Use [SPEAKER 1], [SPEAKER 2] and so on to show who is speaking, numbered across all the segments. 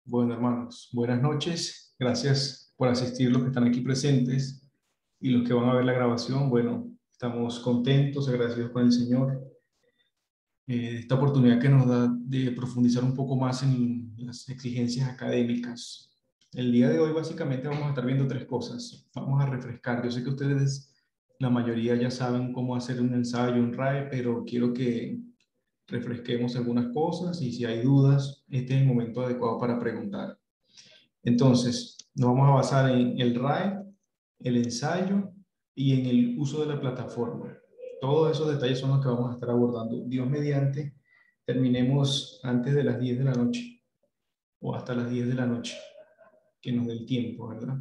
[SPEAKER 1] Bueno, hermanos, buenas noches. Gracias por asistir los que están aquí presentes y los que van a ver la grabación. Bueno, estamos contentos, agradecidos con el Señor. Esta oportunidad que nos da de profundizar un poco más en las exigencias académicas. El día de hoy básicamente vamos a estar viendo tres cosas. Vamos a refrescar. Yo sé que ustedes, la mayoría ya saben cómo hacer un ensayo, un RAE, pero quiero que refresquemos algunas cosas y si hay dudas, este es el momento adecuado para preguntar. Entonces, nos vamos a basar en el RAE, el ensayo y en el uso de la plataforma. Todos esos detalles son los que vamos a estar abordando. Dios mediante, terminemos antes de las 10 de la noche o hasta las 10 de la noche, que nos dé el tiempo, ¿verdad?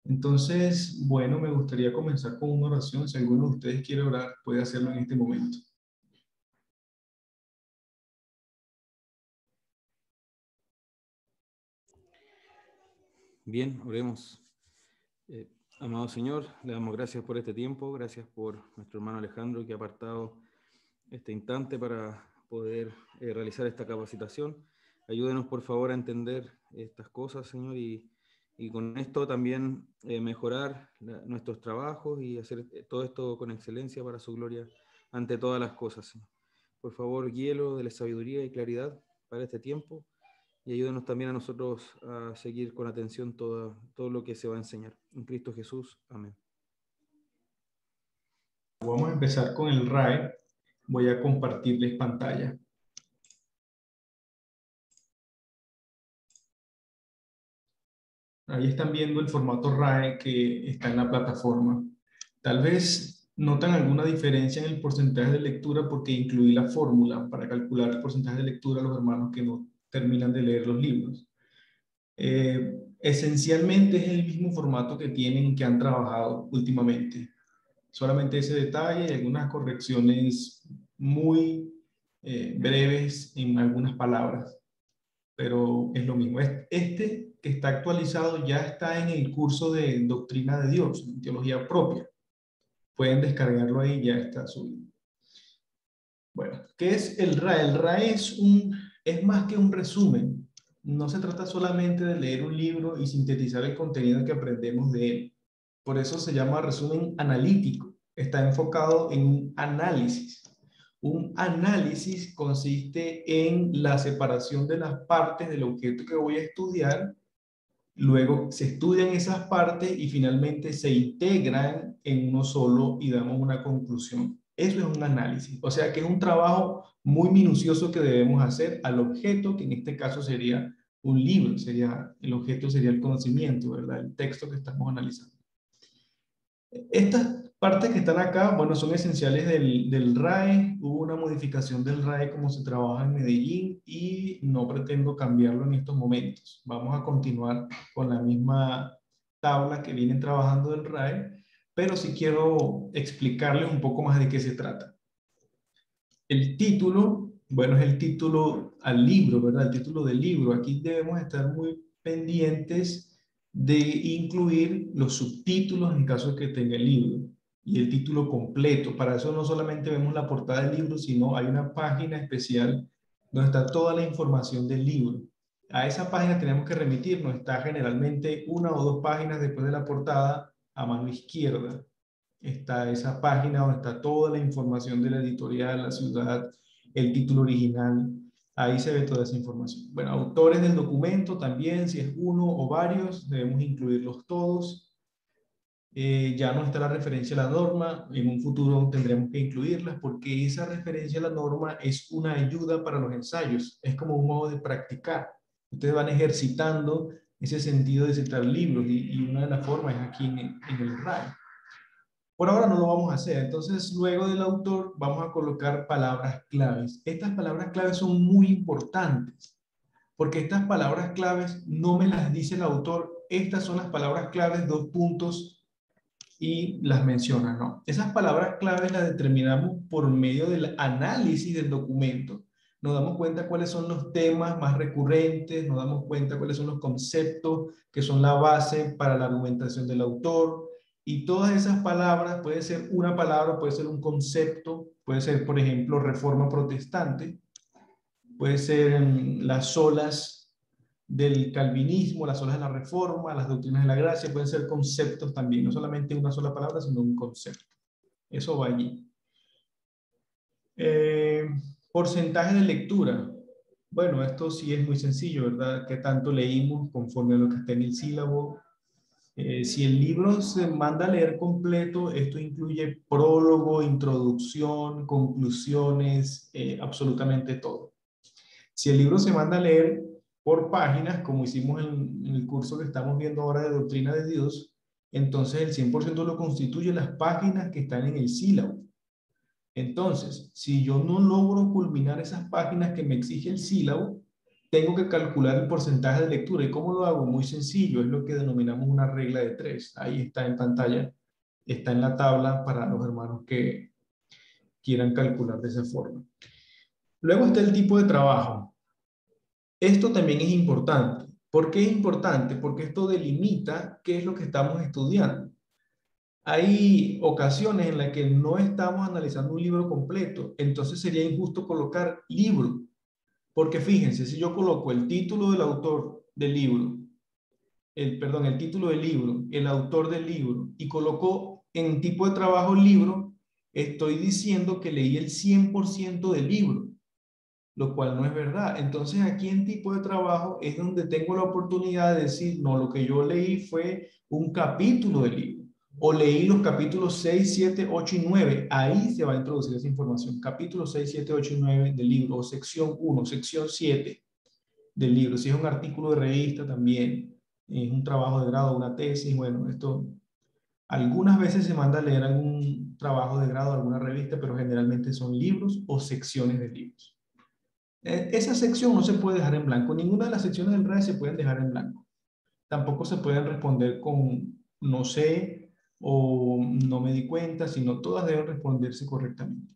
[SPEAKER 1] Entonces, bueno, me gustaría comenzar con una oración. Si alguno de ustedes quiere orar, puede hacerlo en este momento.
[SPEAKER 2] Bien, oremos. Amado Señor, le damos gracias por este tiempo, gracias por nuestro hermano Alejandro que ha apartado este instante para poder realizar esta capacitación. Ayúdenos por favor a entender estas cosas, Señor, y con esto también mejorar nuestros trabajos y hacer todo esto con excelencia para su gloria ante todas las cosas, Señor. Por favor, guíelo de la sabiduría y claridad para este tiempo. Y ayúdanos también a nosotros a seguir con atención todo lo que se va a enseñar. En Cristo Jesús. Amén.
[SPEAKER 1] Vamos a empezar con el RAE. Voy a compartirles pantalla. Ahí están viendo el formato RAE que está en la plataforma. Tal vez notan alguna diferencia en el porcentaje de lectura porque incluí la fórmula para calcular el porcentaje de lectura a los hermanos que no terminan de leer los libros. Esencialmente es el mismo formato que tienen, que han trabajado últimamente. Solamente ese detalle y algunas correcciones muy breves en algunas palabras, pero es lo mismo. Este que está actualizado ya está en el curso de Doctrina de Dios, en Teología Propia. Pueden descargarlo ahí, ya está subido. Bueno, ¿qué es el RAE? El RAE es más que un resumen. No se trata solamente de leer un libro y sintetizar el contenido que aprendemos de él. Por eso se llama resumen analítico. Está enfocado en un análisis. Un análisis consiste en la separación de las partes del objeto que voy a estudiar. Luego se estudian esas partes y finalmente se integran en uno solo y damos una conclusión. Eso es un análisis. O sea que es un trabajo muy minucioso que debemos hacer al objeto, que en este caso sería un libro, el objeto sería el conocimiento, ¿verdad? El texto que estamos analizando. Estas partes que están acá, bueno, son esenciales del RAE. Hubo una modificación del RAE como se trabaja en Medellín y no pretendo cambiarlo en estos momentos. Vamos a continuar con la misma tabla que vienen trabajando del RAE, pero sí quiero explicarles un poco más de qué se trata. El título, bueno, es el título al libro, ¿verdad? El título del libro. Aquí debemos estar muy pendientes de incluir los subtítulos en caso de que tenga el libro y el título completo. Para eso no solamente vemos la portada del libro, sino hay una página especial donde está toda la información del libro. A esa página tenemos que remitirnos. Está generalmente una o dos páginas después de la portada a mano izquierda. Está esa página donde está toda la información de la editorial, la ciudad, el título original. Ahí se ve toda esa información. Bueno, autores del documento también, si es uno o varios, debemos incluirlos todos. Ya no está la referencia a la norma, en un futuro tendremos que incluirlas porque esa referencia a la norma es una ayuda para los ensayos, es como un modo de practicar. Ustedes van ejercitando ese sentido de citar libros y una de las formas es aquí en el RAE. Por ahora no lo vamos a hacer, entonces luego del autor vamos a colocar palabras claves. Estas palabras claves son muy importantes, porque estas palabras claves no me las dice el autor, estas son las palabras claves, dos puntos, y las menciona, no. Esas palabras claves las determinamos por medio del análisis del documento. Nos damos cuenta cuáles son los temas más recurrentes, nos damos cuenta cuáles son los conceptos que son la base para la argumentación del autor, y todas esas palabras, puede ser una palabra, puede ser un concepto, puede ser, por ejemplo, reforma protestante, puede ser las solas del calvinismo, las olas de la reforma, las doctrinas de la gracia, pueden ser conceptos también, no solamente una sola palabra, sino un concepto. Eso va allí. Porcentaje de lectura. Bueno, esto sí es muy sencillo, ¿verdad? ¿Qué tanto leímos conforme a lo que está en el sílabo? Si el libro se manda a leer completo, esto incluye prólogo, introducción, conclusiones, absolutamente todo. Si el libro se manda a leer por páginas, como hicimos en el curso que estamos viendo ahora de Doctrina de Dios, entonces el 100% lo constituye las páginas que están en el sílabo. Entonces, si yo no logro culminar esas páginas que me exige el sílabo, tengo que calcular el porcentaje de lectura. ¿Y cómo lo hago? Muy sencillo, es lo que denominamos una regla de 3. Ahí está en pantalla, está en la tabla para los hermanos que quieran calcular de esa forma. Luego está el tipo de trabajo. Esto también es importante. ¿Por qué es importante? Porque esto delimita qué es lo que estamos estudiando. Hay ocasiones en las que no estamos analizando un libro completo, entonces sería injusto colocar libro, porque fíjense, si yo coloco el título del autor del libro, el título del libro, el autor del libro, y coloco en tipo de trabajo libro, estoy diciendo que leí el 100% del libro, lo cual no es verdad. Entonces aquí en tipo de trabajo es donde tengo la oportunidad de decir, no, lo que yo leí fue un capítulo del libro, o leí los capítulos 6, 7, 8 y 9. Ahí se va a introducir esa información, capítulos 6, 7, 8 y 9 del libro, o sección 1, sección 7 del libro. Si es un artículo de revista también, es un trabajo de grado, una tesis, bueno, esto algunas veces se manda a leer algún trabajo de grado, alguna revista, pero generalmente son libros o secciones de libros. Esa sección no se puede dejar en blanco. Ninguna de las secciones del RAE se pueden dejar en blanco. Tampoco se pueden responder con no sé o no me di cuenta, sino todas deben responderse correctamente.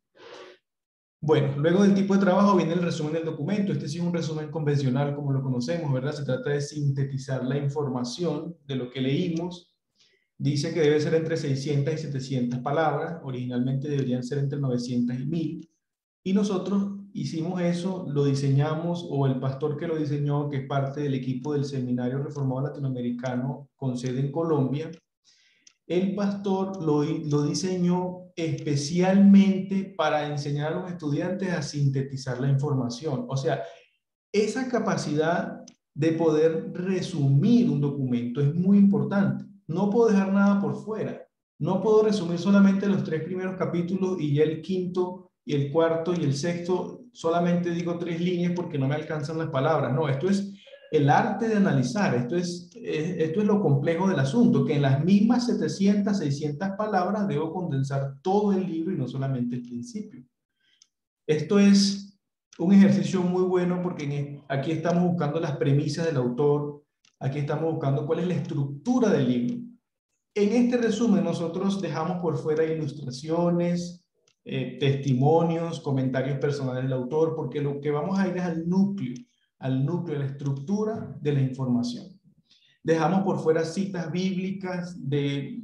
[SPEAKER 1] Bueno, luego del tipo de trabajo viene el resumen del documento. Este sí es un resumen convencional como lo conocemos, ¿verdad? Se trata de sintetizar la información de lo que leímos. Dice que debe ser entre 600 y 700 palabras. Originalmente deberían ser entre 900 y 1000. Y nosotros hicimos eso, lo diseñamos, o el pastor que lo diseñó, que es parte del equipo del Seminario Reformado Latinoamericano con sede en Colombia, el pastor lo diseñó especialmente para enseñar a los estudiantes a sintetizar la información. O sea, esa capacidad de poder resumir un documento es muy importante. No puedo dejar nada por fuera. No puedo resumir solamente los 3 primeros capítulos y ya el quinto y el cuarto y el sexto solamente digo 3 líneas porque no me alcanzan las palabras. No, esto es el arte de analizar. Esto es lo complejo del asunto, que en las mismas 700, 600 palabras debo condensar todo el libro y no solamente el principio. Esto es un ejercicio muy bueno porque aquí estamos buscando las premisas del autor, aquí estamos buscando cuál es la estructura del libro. En este resumen nosotros dejamos por fuera ilustraciones, testimonios, comentarios personales del autor, porque lo que vamos a ir es al núcleo de la estructura de la información. Dejamos por fuera citas bíblicas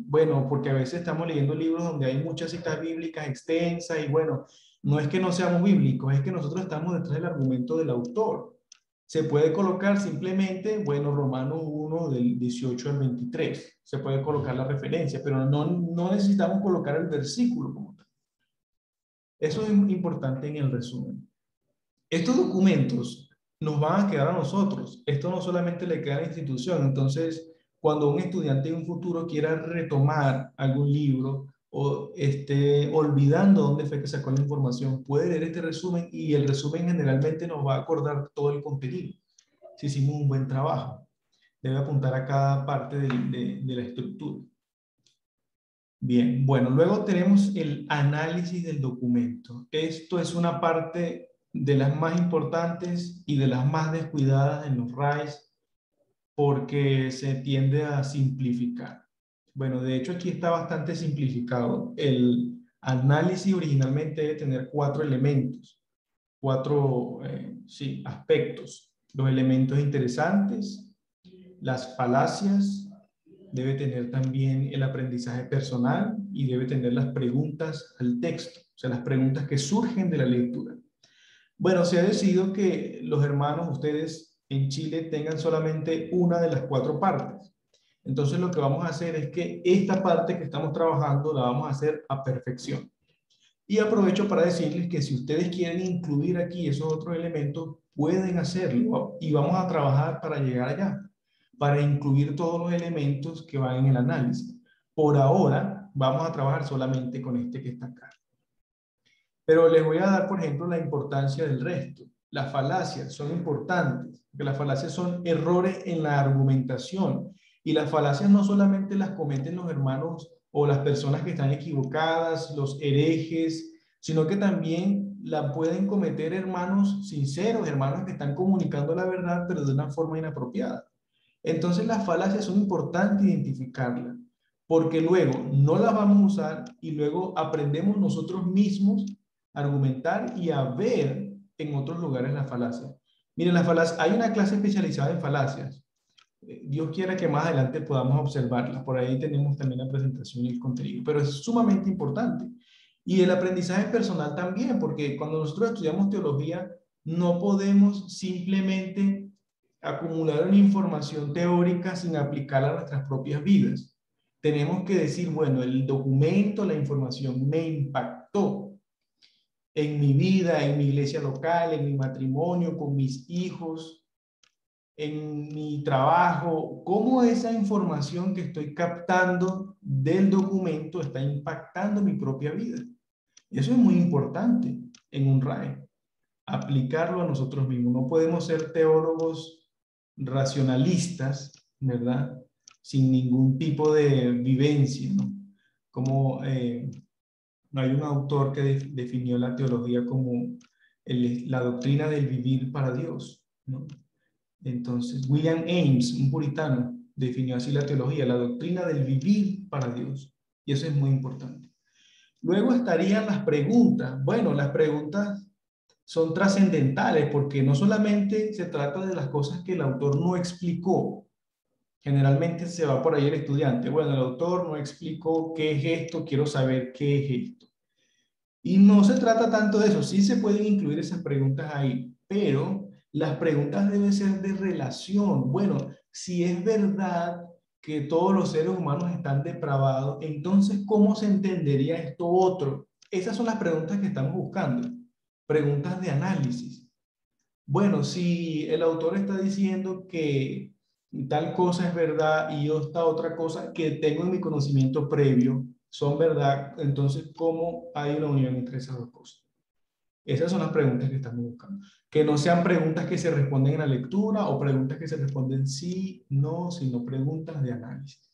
[SPEAKER 1] bueno, porque a veces estamos leyendo libros donde hay muchas citas bíblicas extensas y bueno, no es que no seamos bíblicos, es que nosotros estamos detrás del argumento del autor. Se puede colocar simplemente, bueno, Romanos 1 del 18 al 23. Se puede colocar la referencia, pero no necesitamos colocar el versículo como tal. Eso es importante en el resumen. Estos documentos nos van a quedar a nosotros. Esto no solamente le queda a la institución. Entonces, cuando un estudiante en un futuro quiera retomar algún libro o esté olvidando dónde fue que sacó la información, puede leer este resumen y el resumen generalmente nos va a acordar todo el contenido. Si hicimos un buen trabajo, debe apuntar a cada parte de la estructura. Bien, bueno, luego tenemos el análisis del documento. Esto es una parte de las más importantes y de las más descuidadas en los RAIs porque se tiende a simplificar. Bueno, de hecho aquí está bastante simplificado. El análisis originalmente debe tener 4 elementos, 4 aspectos. Los elementos interesantes, las falacias, debe tener también el aprendizaje personal y debe tener las preguntas al texto, o sea, las preguntas que surgen de la lectura. Bueno, se ha decidido que los hermanos, ustedes en Chile tengan solamente una de las 4 partes. Entonces lo que vamos a hacer es que esta parte que estamos trabajando la vamos a hacer a perfección. Y aprovecho para decirles que si ustedes quieren incluir aquí esos otros elementos, pueden hacerlo y vamos a trabajar para llegar allá, para incluir todos los elementos que van en el análisis. Por ahora vamos a trabajar solamente con este que está acá. Pero les voy a dar, por ejemplo, la importancia del resto. Las falacias son importantes, porque las falacias son errores en la argumentación. Y las falacias no solamente las cometen los hermanos o las personas que están equivocadas, los herejes, sino que también la pueden cometer hermanos sinceros, hermanos que están comunicando la verdad, pero de una forma inapropiada. Entonces las falacias son importantes identificarlas, porque luego no las vamos a usar y luego aprendemos nosotros mismos a argumentar y a ver en otros lugares las falacias. Miren, las falacias, hay una clase especializada en falacias. Dios quiera que más adelante podamos observarlas. Por ahí tenemos también la presentación y el contenido, pero es sumamente importante. Y el aprendizaje personal también, porque cuando nosotros estudiamos teología, no podemos simplemente acumular una información teórica sin aplicarla a nuestras propias vidas. Tenemos que decir, bueno, el documento, la información me impactó en mi vida, en mi iglesia local, en mi matrimonio, con mis hijos, en mi trabajo, cómo esa información que estoy captando del documento está impactando mi propia vida. Eso es muy importante en un RAE, aplicarlo a nosotros mismos. No podemos ser teólogos racionalistas, ¿verdad? Sin ningún tipo de vivencia, ¿no? Como hay un autor que definió la teología como la doctrina del vivir para Dios, ¿no? Entonces, William Ames, un puritano, definió así la teología, la doctrina del vivir para Dios. Y eso es muy importante. Luego estarían las preguntas. Bueno, las preguntas son trascendentales porque no solamente se trata de las cosas que el autor no explicó. Generalmente se va por ahí el estudiante. Bueno, el autor no explicó qué es esto, quiero saber qué es esto. Y no se trata tanto de eso, sí se pueden incluir esas preguntas ahí, pero las preguntas deben ser de relación. Bueno, si es verdad que todos los seres humanos están depravados, entonces, ¿cómo se entendería esto otro? Esas son las preguntas que estamos buscando, preguntas de análisis. Bueno, si el autor está diciendo que tal cosa es verdad y esta otra cosa que tengo en mi conocimiento previo son verdad, entonces, ¿cómo hay una unión entre esas dos cosas? Esas son las preguntas que estamos buscando. Que no sean preguntas que se responden en la lectura o preguntas que se responden sí, no, sino preguntas de análisis.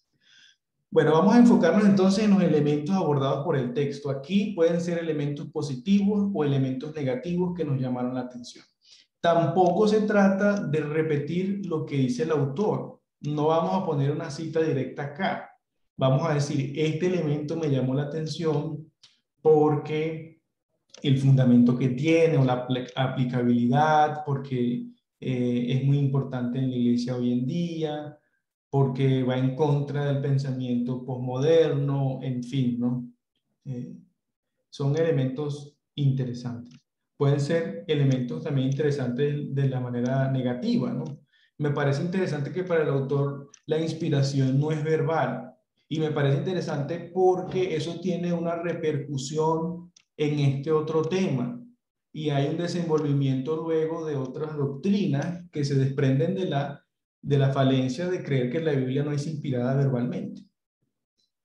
[SPEAKER 1] Bueno, vamos a enfocarnos entonces en los elementos abordados por el texto. Aquí pueden ser elementos positivos o elementos negativos que nos llamaron la atención. Tampoco se trata de repetir lo que dice el autor. No vamos a poner una cita directa acá. Vamos a decir, este elemento me llamó la atención porque el fundamento que tiene o la aplicabilidad, porque es muy importante en la iglesia hoy en día, porque va en contra del pensamiento posmoderno, en fin, ¿no? Son elementos interesantes. Pueden ser elementos también interesantes de la manera negativa, ¿no? Me parece interesante que para el autor la inspiración no es verbal y me parece interesante porque eso tiene una repercusión en este otro tema y hay un desenvolvimiento luego de otras doctrinas que se desprenden de la falencia de creer que la Biblia no es inspirada verbalmente.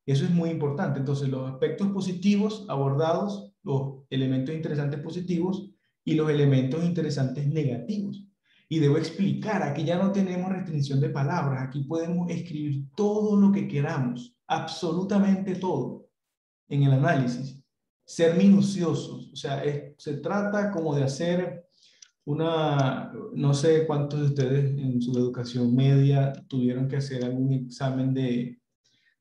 [SPEAKER 1] Eso es muy importante. Entonces, los aspectos positivos abordados, los elementos interesantes positivos y los elementos interesantes negativos. Y debo explicar, aquí ya no tenemos restricción de palabras, aquí podemos escribir todo lo que queramos, absolutamente todo, en el análisis. Ser minuciosos, o sea, se trata como de hacer no sé cuántos de ustedes en su educación media tuvieron que hacer algún examen de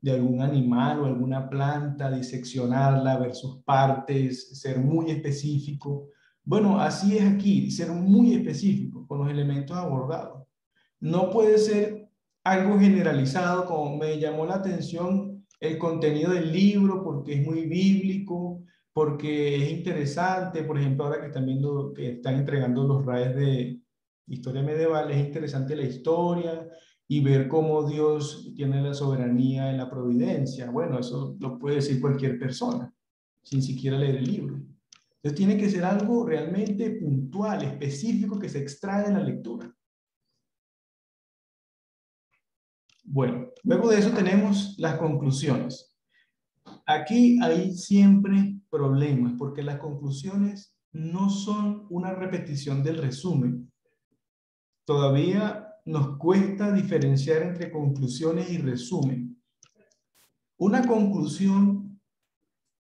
[SPEAKER 1] algún animal o alguna planta, diseccionarla, ver sus partes, ser muy específico. Bueno, así es aquí, ser muy específico con los elementos abordados. No puede ser algo generalizado, como me llamó la atención el contenido del libro porque es muy bíblico, porque es interesante, por ejemplo, ahora que están viendo, que están entregando los RAEs Historia medieval, es interesante la historia y ver cómo Dios tiene la soberanía en la providencia. Bueno, eso lo puede decir cualquier persona, sin siquiera leer el libro. Entonces tiene que ser algo realmente puntual, específico, que se extrae de la lectura. Bueno, luego de eso tenemos las conclusiones. Aquí hay siempre problemas, porque las conclusiones no son una repetición del resumen. Todavía nos cuesta diferenciar entre conclusiones y resumen. Una conclusión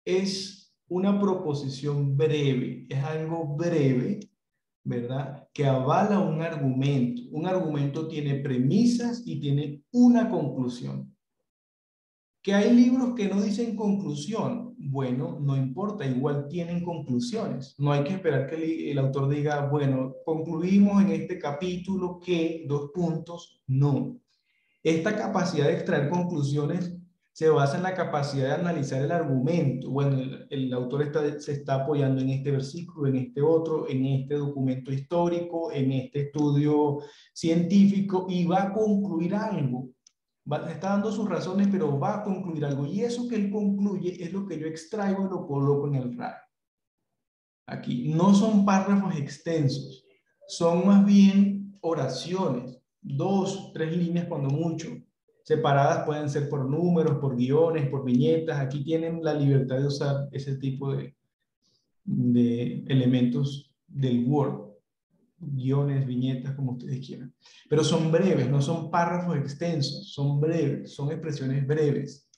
[SPEAKER 1] es una proposición breve, es algo breve, ¿verdad? Que avala un argumento. Un argumento tiene premisas y tiene una conclusión. ¿Que hay libros que no dicen conclusión? Bueno, no importa, igual tienen conclusiones. No hay que esperar que el autor diga, bueno, concluimos en este capítulo que, dos puntos, no. Esta capacidad de extraer conclusiones se basa en la capacidad de analizar el argumento. Bueno, el autor se está apoyando en este versículo, en este otro, en este documento histórico, en este estudio científico y va a concluir algo. Está dando sus razones, pero va a concluir algo. Y eso que él concluye es lo que yo extraigo y lo coloco en el RAE. Aquí no son párrafos extensos, son más bien oraciones, 2, 3 líneas cuando mucho. Separadas pueden ser por números, por guiones, por viñetas. Aquí tienen la libertad de usar ese tipo de elementos del Word, guiones, viñetas, como ustedes quieran. Pero son breves, no son párrafos extensos, son breves, son expresiones breves.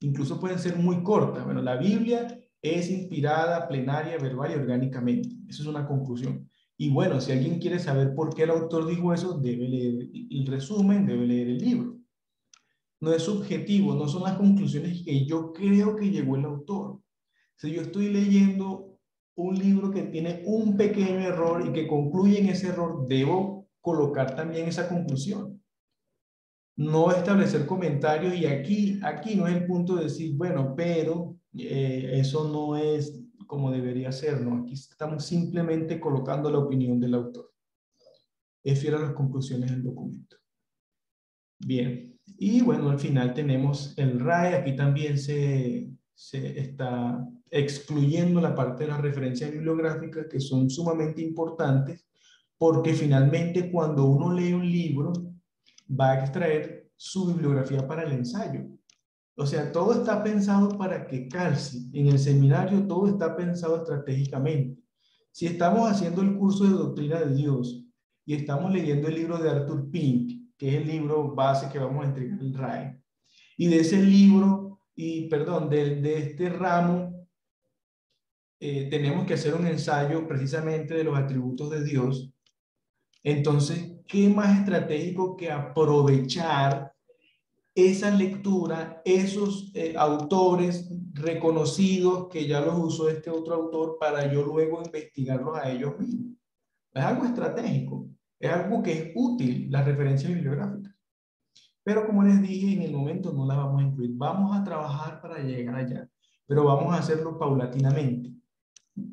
[SPEAKER 1] Incluso pueden ser muy cortas. Bueno, la Biblia es inspirada, plenaria, verbal y orgánicamente. Eso es una conclusión. Y bueno, si alguien quiere saber por qué el autor dijo eso, debe leer el resumen, debe leer el libro. No es subjetivo, no son las conclusiones que yo creo que llegó el autor. Si yo estoy leyendo un libro que tiene un pequeño error y que concluye en ese error, debo colocar también esa conclusión. No establecer comentarios y aquí no es el punto de decir, bueno, pero eso no es como debería ser, ¿no? Aquí estamos simplemente colocando la opinión del autor. Es fiel a las conclusiones del documento. Bien, y bueno, al final tenemos el RAE. Aquí también se está excluyendo la parte de las referencias bibliográficas que son sumamente importantes porque finalmente cuando uno lee un libro va a extraer su bibliografía para el ensayo. O sea, todo está pensado para que calce. En el seminario todo está pensado estratégicamente. Si estamos haciendo el curso de Doctrina de Dios y estamos leyendo el libro de Arthur Pink, que es el libro base que vamos a entregar el RAE, y de ese libro, de este ramo, tenemos que hacer un ensayo precisamente de los atributos de Dios. Entonces, ¿qué más estratégico que aprovechar esa lectura, esos autores reconocidos que ya los usó este otro autor para yo luego investigarlos a ellos mismos? Es algo estratégico, es algo que es útil, las referencias bibliográficas. Pero como les dije, en el momento no las vamos a incluir. Vamos a trabajar para llegar allá, pero vamos a hacerlo paulatinamente.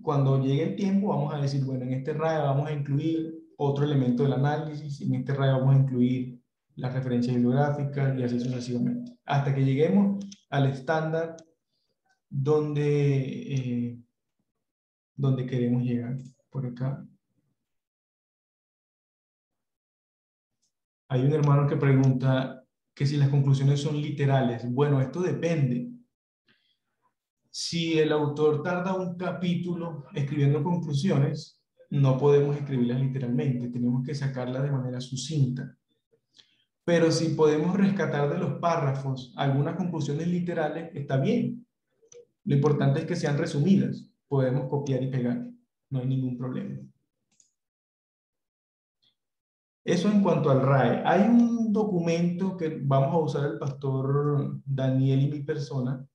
[SPEAKER 1] Cuando llegue el tiempo, vamos a decir, bueno, en este RAE vamos a incluir otro elemento del análisis, en este RAE vamos a incluir las referencias bibliográficas y así sucesivamente, hasta que lleguemos al estándar donde queremos llegar. Por acá. Hay un hermano que pregunta que si las conclusiones son literales. Bueno, esto depende. Si el autor tarda un capítulo escribiendo conclusiones, no podemos escribirlas literalmente, tenemos que sacarlas de manera sucinta. Pero si podemos rescatar de los párrafos algunas conclusiones literales, está bien. Lo importante es que sean resumidas. Podemos copiar y pegar, no hay ningún problema. Eso en cuanto al RAE. Hay un documento que vamos a usar el pastor Daniel y mi persona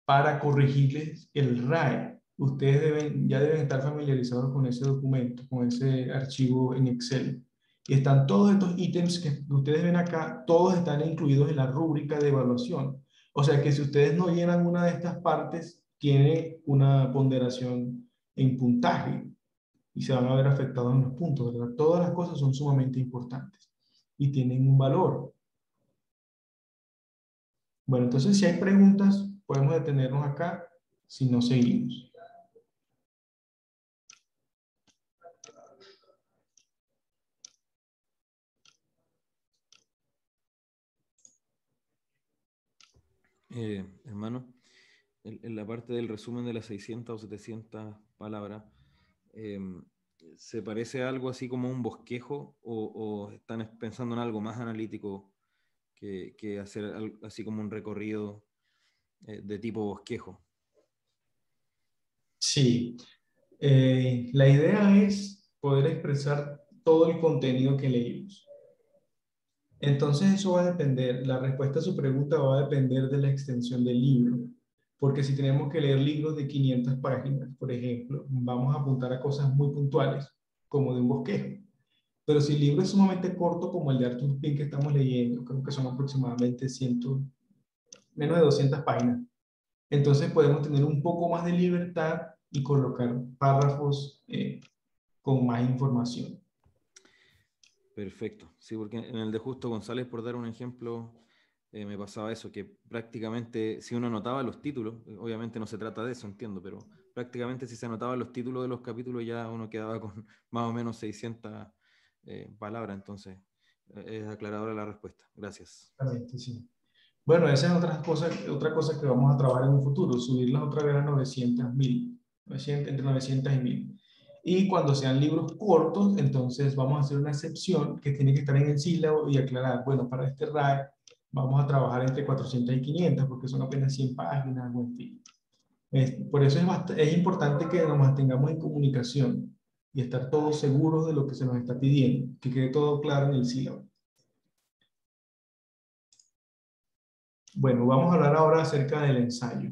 [SPEAKER 1] para corregirles el RAE. Ustedes ya deben estar familiarizados con ese documento, con ese archivo en Excel. Y están todos estos ítems que ustedes ven acá, todos están incluidos en la rúbrica de evaluación. O sea que si ustedes no llenan una de estas partes, tiene una ponderación en puntaje. y se van a ver afectados en los puntos, ¿verdad? Todas las cosas son sumamente importantes y tienen un valor. Bueno, entonces si hay preguntas, podemos detenernos acá, si no seguimos.
[SPEAKER 2] Hermano, en la parte del resumen de las 600 o 700 palabras, ¿se parece a algo así como un bosquejo o están pensando en algo más analítico que hacer algo así como un recorrido de tipo bosquejo?
[SPEAKER 1] Sí, la idea es poder expresar todo el contenido que leímos. Entonces eso va a depender, la respuesta a su pregunta va a depender de la extensión del libro, porque si tenemos que leer libros de 500 páginas, por ejemplo, vamos a apuntar a cosas muy puntuales, como de un bosquejo. Pero si el libro es sumamente corto, como el de Arthur Pink que estamos leyendo, creo que son aproximadamente menos de 200 páginas, entonces podemos tener un poco más de libertad y colocar párrafos con más información.
[SPEAKER 2] Perfecto. Sí, porque en el de Justo González, por dar un ejemplo, me pasaba eso, que prácticamente si uno anotaba los títulos, obviamente no se trata de eso, entiendo, pero prácticamente si se anotaban los títulos de los capítulos ya uno quedaba con más o menos 600 palabras, entonces es aclaradora la respuesta. Gracias.
[SPEAKER 1] Exactamente, sí. Bueno, esa es otra cosa que vamos a trabajar en un futuro, subirlas otra vez a 900.000, entre 900 y 1000. Y cuando sean libros cortos, entonces vamos a hacer una excepción que tiene que estar en el sílabo y aclarar, bueno, para este RAE vamos a trabajar entre 400 y 500 porque son apenas 100 páginas, o en fin. Por eso es importante que nos mantengamos en comunicación y estar todos seguros de lo que se nos está pidiendo, que quede todo claro en el sílabo. Bueno, vamos a hablar ahora acerca del ensayo.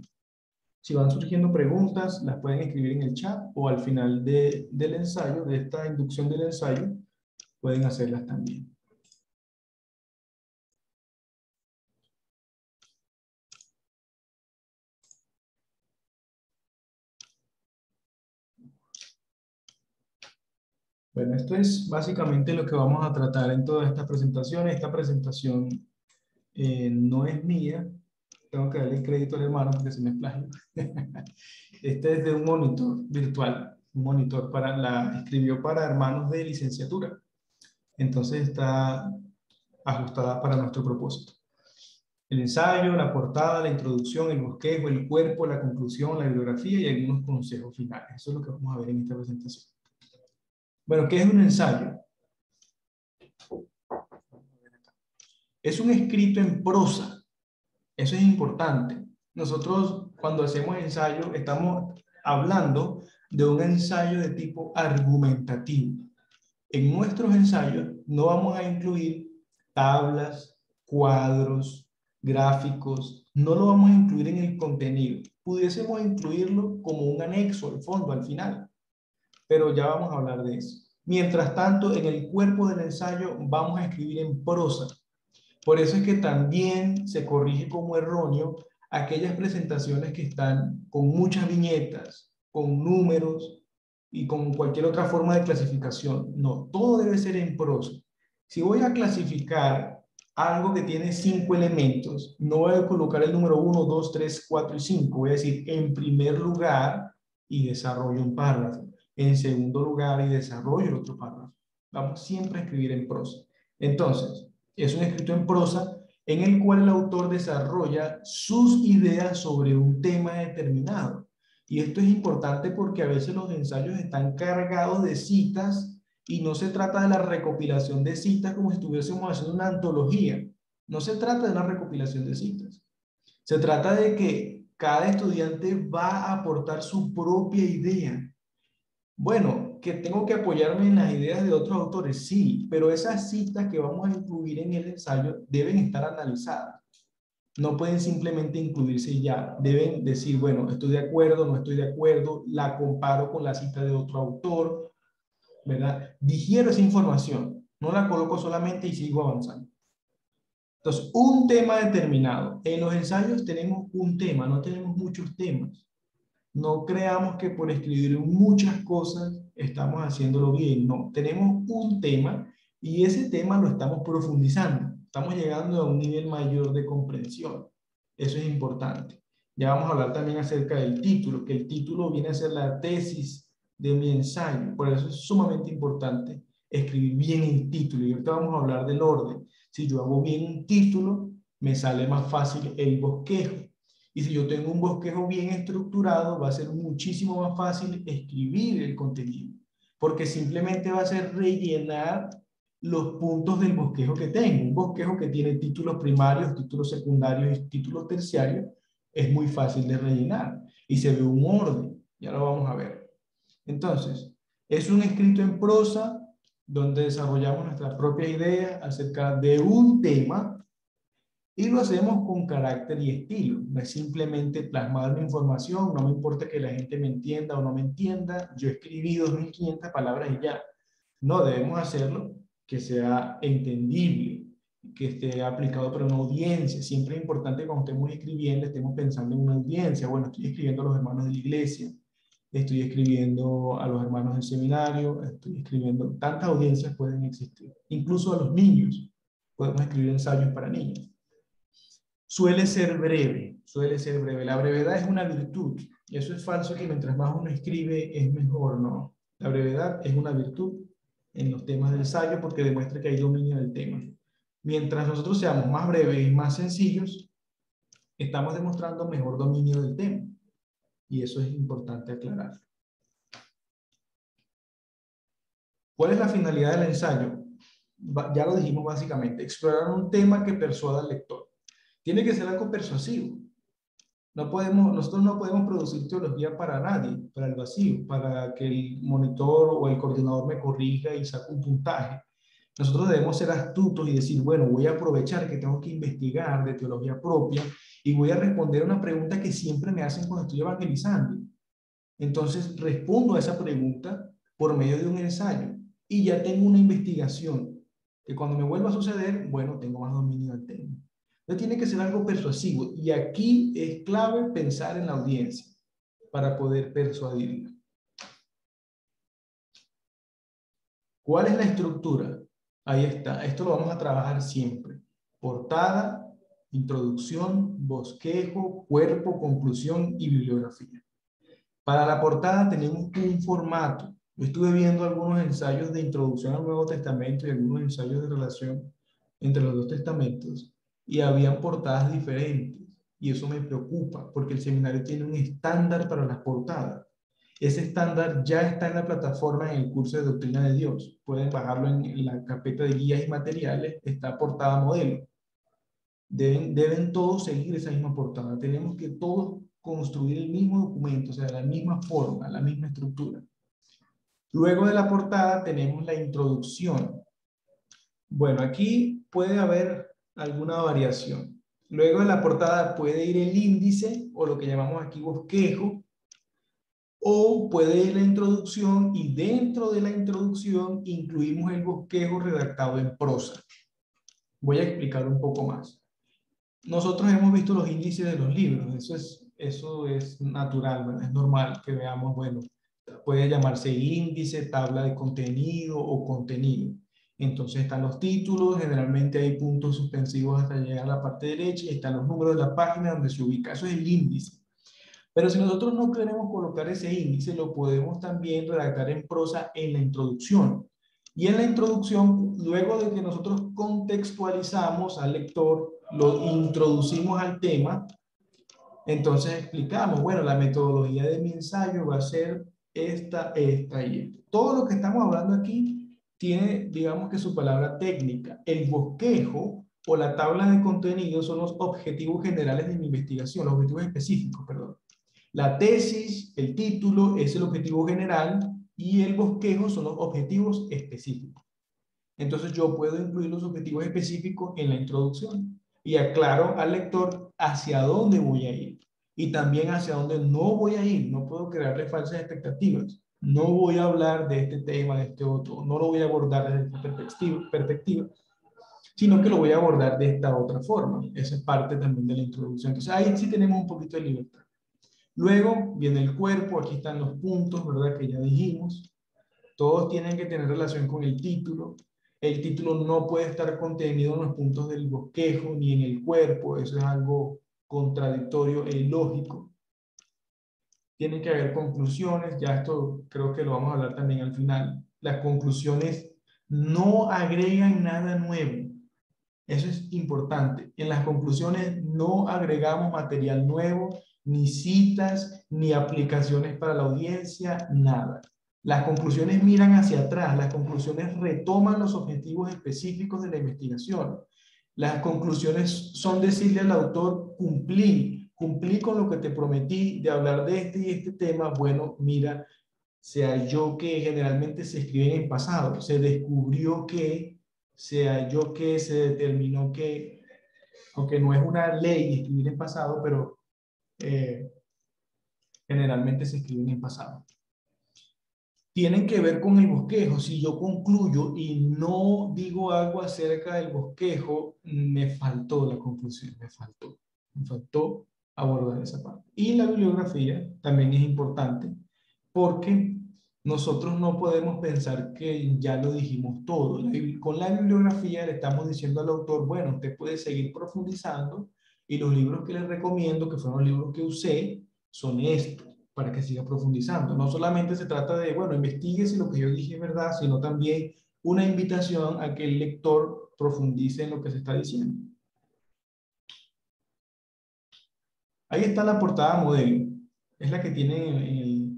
[SPEAKER 1] Si van surgiendo preguntas, las pueden escribir en el chat o al final del ensayo, de esta inducción del ensayo, pueden hacerlas también. Bueno, esto es básicamente lo que vamos a tratar en todas estas presentaciones. Esta presentación no es mía. Tengo que darle crédito al hermano porque se me plagio. Este es de un monitor virtual. Un monitor escribió para hermanos de licenciatura. Entonces está ajustada para nuestro propósito. El ensayo, la portada, la introducción, el bosquejo, el cuerpo, la conclusión, la bibliografía y algunos consejos finales. Eso es lo que vamos a ver en esta presentación. Bueno, ¿qué es un ensayo? Es un escrito en prosa. Eso es importante. Nosotros, cuando hacemos ensayo, estamos hablando de un ensayo de tipo argumentativo. En nuestros ensayos no vamos a incluir tablas, cuadros, gráficos, no lo vamos a incluir en el contenido. Pudiésemos incluirlo como un anexo al fondo, al final, pero ya vamos a hablar de eso. Mientras tanto, en el cuerpo del ensayo vamos a escribir en prosa. Por eso es que también se corrige como erróneo aquellas presentaciones que están con muchas viñetas, con números y con cualquier otra forma de clasificación. No, todo debe ser en prosa. Si voy a clasificar algo que tiene 5 elementos, no voy a colocar el número 1, 2, 3, 4 y 5. Voy a decir en primer lugar y desarrollo un párrafo. En segundo lugar y desarrollo el otro párrafo. Vamos siempre a escribir en prosa. Entonces, es un escrito en prosa en el cual el autor desarrolla sus ideas sobre un tema determinado. Y esto es importante porque a veces los ensayos están cargados de citas y no se trata de la recopilación de citas como si estuviésemos haciendo una antología. No se trata de una recopilación de citas. Se trata de que cada estudiante va a aportar su propia idea. Bueno, que tengo que apoyarme en las ideas de otros autores, sí, pero esas citas que vamos a incluir en el ensayo deben estar analizadas. No pueden simplemente incluirse y ya. Deben decir, bueno, estoy de acuerdo, no estoy de acuerdo, la comparo con la cita de otro autor, ¿verdad? Digiero esa información, no la coloco solamente y sigo avanzando. Entonces, un tema determinado. En los ensayos tenemos un tema, no tenemos muchos temas. No creamos que por escribir muchas cosas estamos haciéndolo bien. No, tenemos un tema y ese tema lo estamos profundizando. Estamos llegando a un nivel mayor de comprensión. Eso es importante. Ya vamos a hablar también acerca del título, que el título viene a ser la tesis de mi ensayo. Por eso es sumamente importante escribir bien el título. Y ahorita vamos a hablar del orden. Si yo hago bien un título, me sale más fácil el bosquejo. Y si yo tengo un bosquejo bien estructurado, va a ser muchísimo más fácil escribir el contenido, porque simplemente va a ser rellenar los puntos del bosquejo que tengo. Un bosquejo que tiene títulos primarios, títulos secundarios y títulos terciarios es muy fácil de rellenar y se ve un orden. Ya lo vamos a ver. Entonces, es un escrito en prosa donde desarrollamos nuestra propia idea acerca de un tema y lo hacemos con carácter y estilo. No es simplemente plasmar una información, no me importa que la gente me entienda o no me entienda, yo escribí 2500 palabras y ya. No, debemos hacerlo que sea entendible, que esté aplicado para una audiencia. Siempre es importante cuando estemos escribiendo, estemos pensando en una audiencia. Bueno, estoy escribiendo a los hermanos de la iglesia, estoy escribiendo a los hermanos del seminario, estoy escribiendo, tantas audiencias pueden existir. Incluso a los niños, podemos escribir ensayos para niños. Suele ser breve, suele ser breve. La brevedad es una virtud. Y eso es falso que mientras más uno escribe es mejor, no. La brevedad es una virtud en los temas de ensayo porque demuestra que hay dominio del tema. Mientras nosotros seamos más breves y más sencillos, estamos demostrando mejor dominio del tema. Y eso es importante aclarar. ¿Cuál es la finalidad del ensayo? Ya lo dijimos básicamente, explorar un tema que persuada al lector. Tiene que ser algo persuasivo. Nosotros no podemos producir teología para nadie, para el vacío, para que el monitor o el coordinador me corrija y saque un puntaje. Nosotros debemos ser astutos y decir, bueno, voy a aprovechar que tengo que investigar de teología propia y voy a responder una pregunta que siempre me hacen cuando estoy evangelizando. Entonces respondo a esa pregunta por medio de un ensayo y ya tengo una investigación que cuando me vuelva a suceder, bueno, tengo más dominio del tema. Entonces tiene que ser algo persuasivo y aquí es clave pensar en la audiencia para poder persuadirla. ¿Cuál es la estructura? Ahí está. Esto lo vamos a trabajar siempre. Portada, introducción, bosquejo, cuerpo, conclusión y bibliografía. Para la portada tenemos un formato. Yo estuve viendo algunos ensayos de introducción al Nuevo Testamento y algunos ensayos de relación entre los dos testamentos y habían portadas diferentes. Y eso me preocupa porque el seminario tiene un estándar para las portadas. Ese estándar ya está en la plataforma en el curso de Doctrina de Dios. Pueden bajarlo en la carpeta de guías y materiales. Está portada modelo. Deben todos seguir esa misma portada. Tenemos que todos construir el mismo documento, o sea, la misma forma, la misma estructura. Luego de la portada tenemos la introducción. Bueno, aquí puede haber alguna variación. Luego de la portada puede ir el índice, o lo que llamamos aquí bosquejo, o puede ir la introducción, y dentro de la introducción incluimos el bosquejo redactado en prosa. Voy a explicar un poco más. Nosotros hemos visto los índices de los libros, eso es natural, ¿verdad? Es normal que veamos, bueno, puede llamarse índice, tabla de contenido o contenido. Entonces están los títulos, generalmente hay puntos suspensivos hasta llegar a la parte derecha y están los números de la página donde se ubica, eso es el índice. Pero si nosotros no queremos colocar ese índice, lo podemos también redactar en prosa en la introducción. Y en la introducción, luego de que nosotros contextualizamos al lector, lo introducimos al tema, entonces explicamos, bueno, la metodología de mi ensayo va a ser esta y esta. Todo lo que estamos hablando aquí tiene, digamos que su palabra técnica. El bosquejo o la tabla de contenido son los objetivos generales de mi investigación, los objetivos específicos, perdón. La tesis, el título es el objetivo general y el bosquejo son los objetivos específicos. Entonces yo puedo incluir los objetivos específicos en la introducción y aclaro al lector hacia dónde voy a ir y también hacia dónde no voy a ir. No puedo crearle falsas expectativas. No voy a hablar de este tema, de este otro. No lo voy a abordar desde esta perspectiva, sino que lo voy a abordar de esta otra forma. Esa es parte también de la introducción. Entonces ahí sí tenemos un poquito de libertad. Luego viene el cuerpo, aquí están los puntos, ¿verdad? Que ya dijimos. Todos tienen que tener relación con el título. El título no puede estar contenido en los puntos del bosquejo ni en el cuerpo. Eso es algo contradictorio e ilógico. Tienen que haber conclusiones. Ya esto creo que lo vamos a hablar también al final. Las conclusiones no agregan nada nuevo. Eso es importante. En las conclusiones no agregamos material nuevo, ni citas, ni aplicaciones para la audiencia, nada. Las conclusiones miran hacia atrás, las conclusiones retoman los objetivos específicos de la investigación. Las conclusiones son decirle al autor, cumplí con lo que te prometí de hablar de este y este tema. Bueno, mira, se halló que generalmente se escriben en pasado, se descubrió que, se halló que, se determinó que, aunque no es una ley escribir en pasado, pero generalmente se escriben en pasado. Tienen que ver con el bosquejo. Si yo concluyo y no digo algo acerca del bosquejo, me faltó la conclusión, me faltó abordar esa parte. Y la bibliografía también es importante porque nosotros no podemos pensar que ya lo dijimos todo. Con la bibliografía le estamos diciendo al autor, bueno, usted puede seguir profundizando y los libros que les recomiendo, que fueron los libros que usé, son estos, para que siga profundizando. No solamente se trata de, bueno, investigue si lo que yo dije es verdad, sino también una invitación a que el lector profundice en lo que se está diciendo. Ahí está la portada modelo. Es la que tienen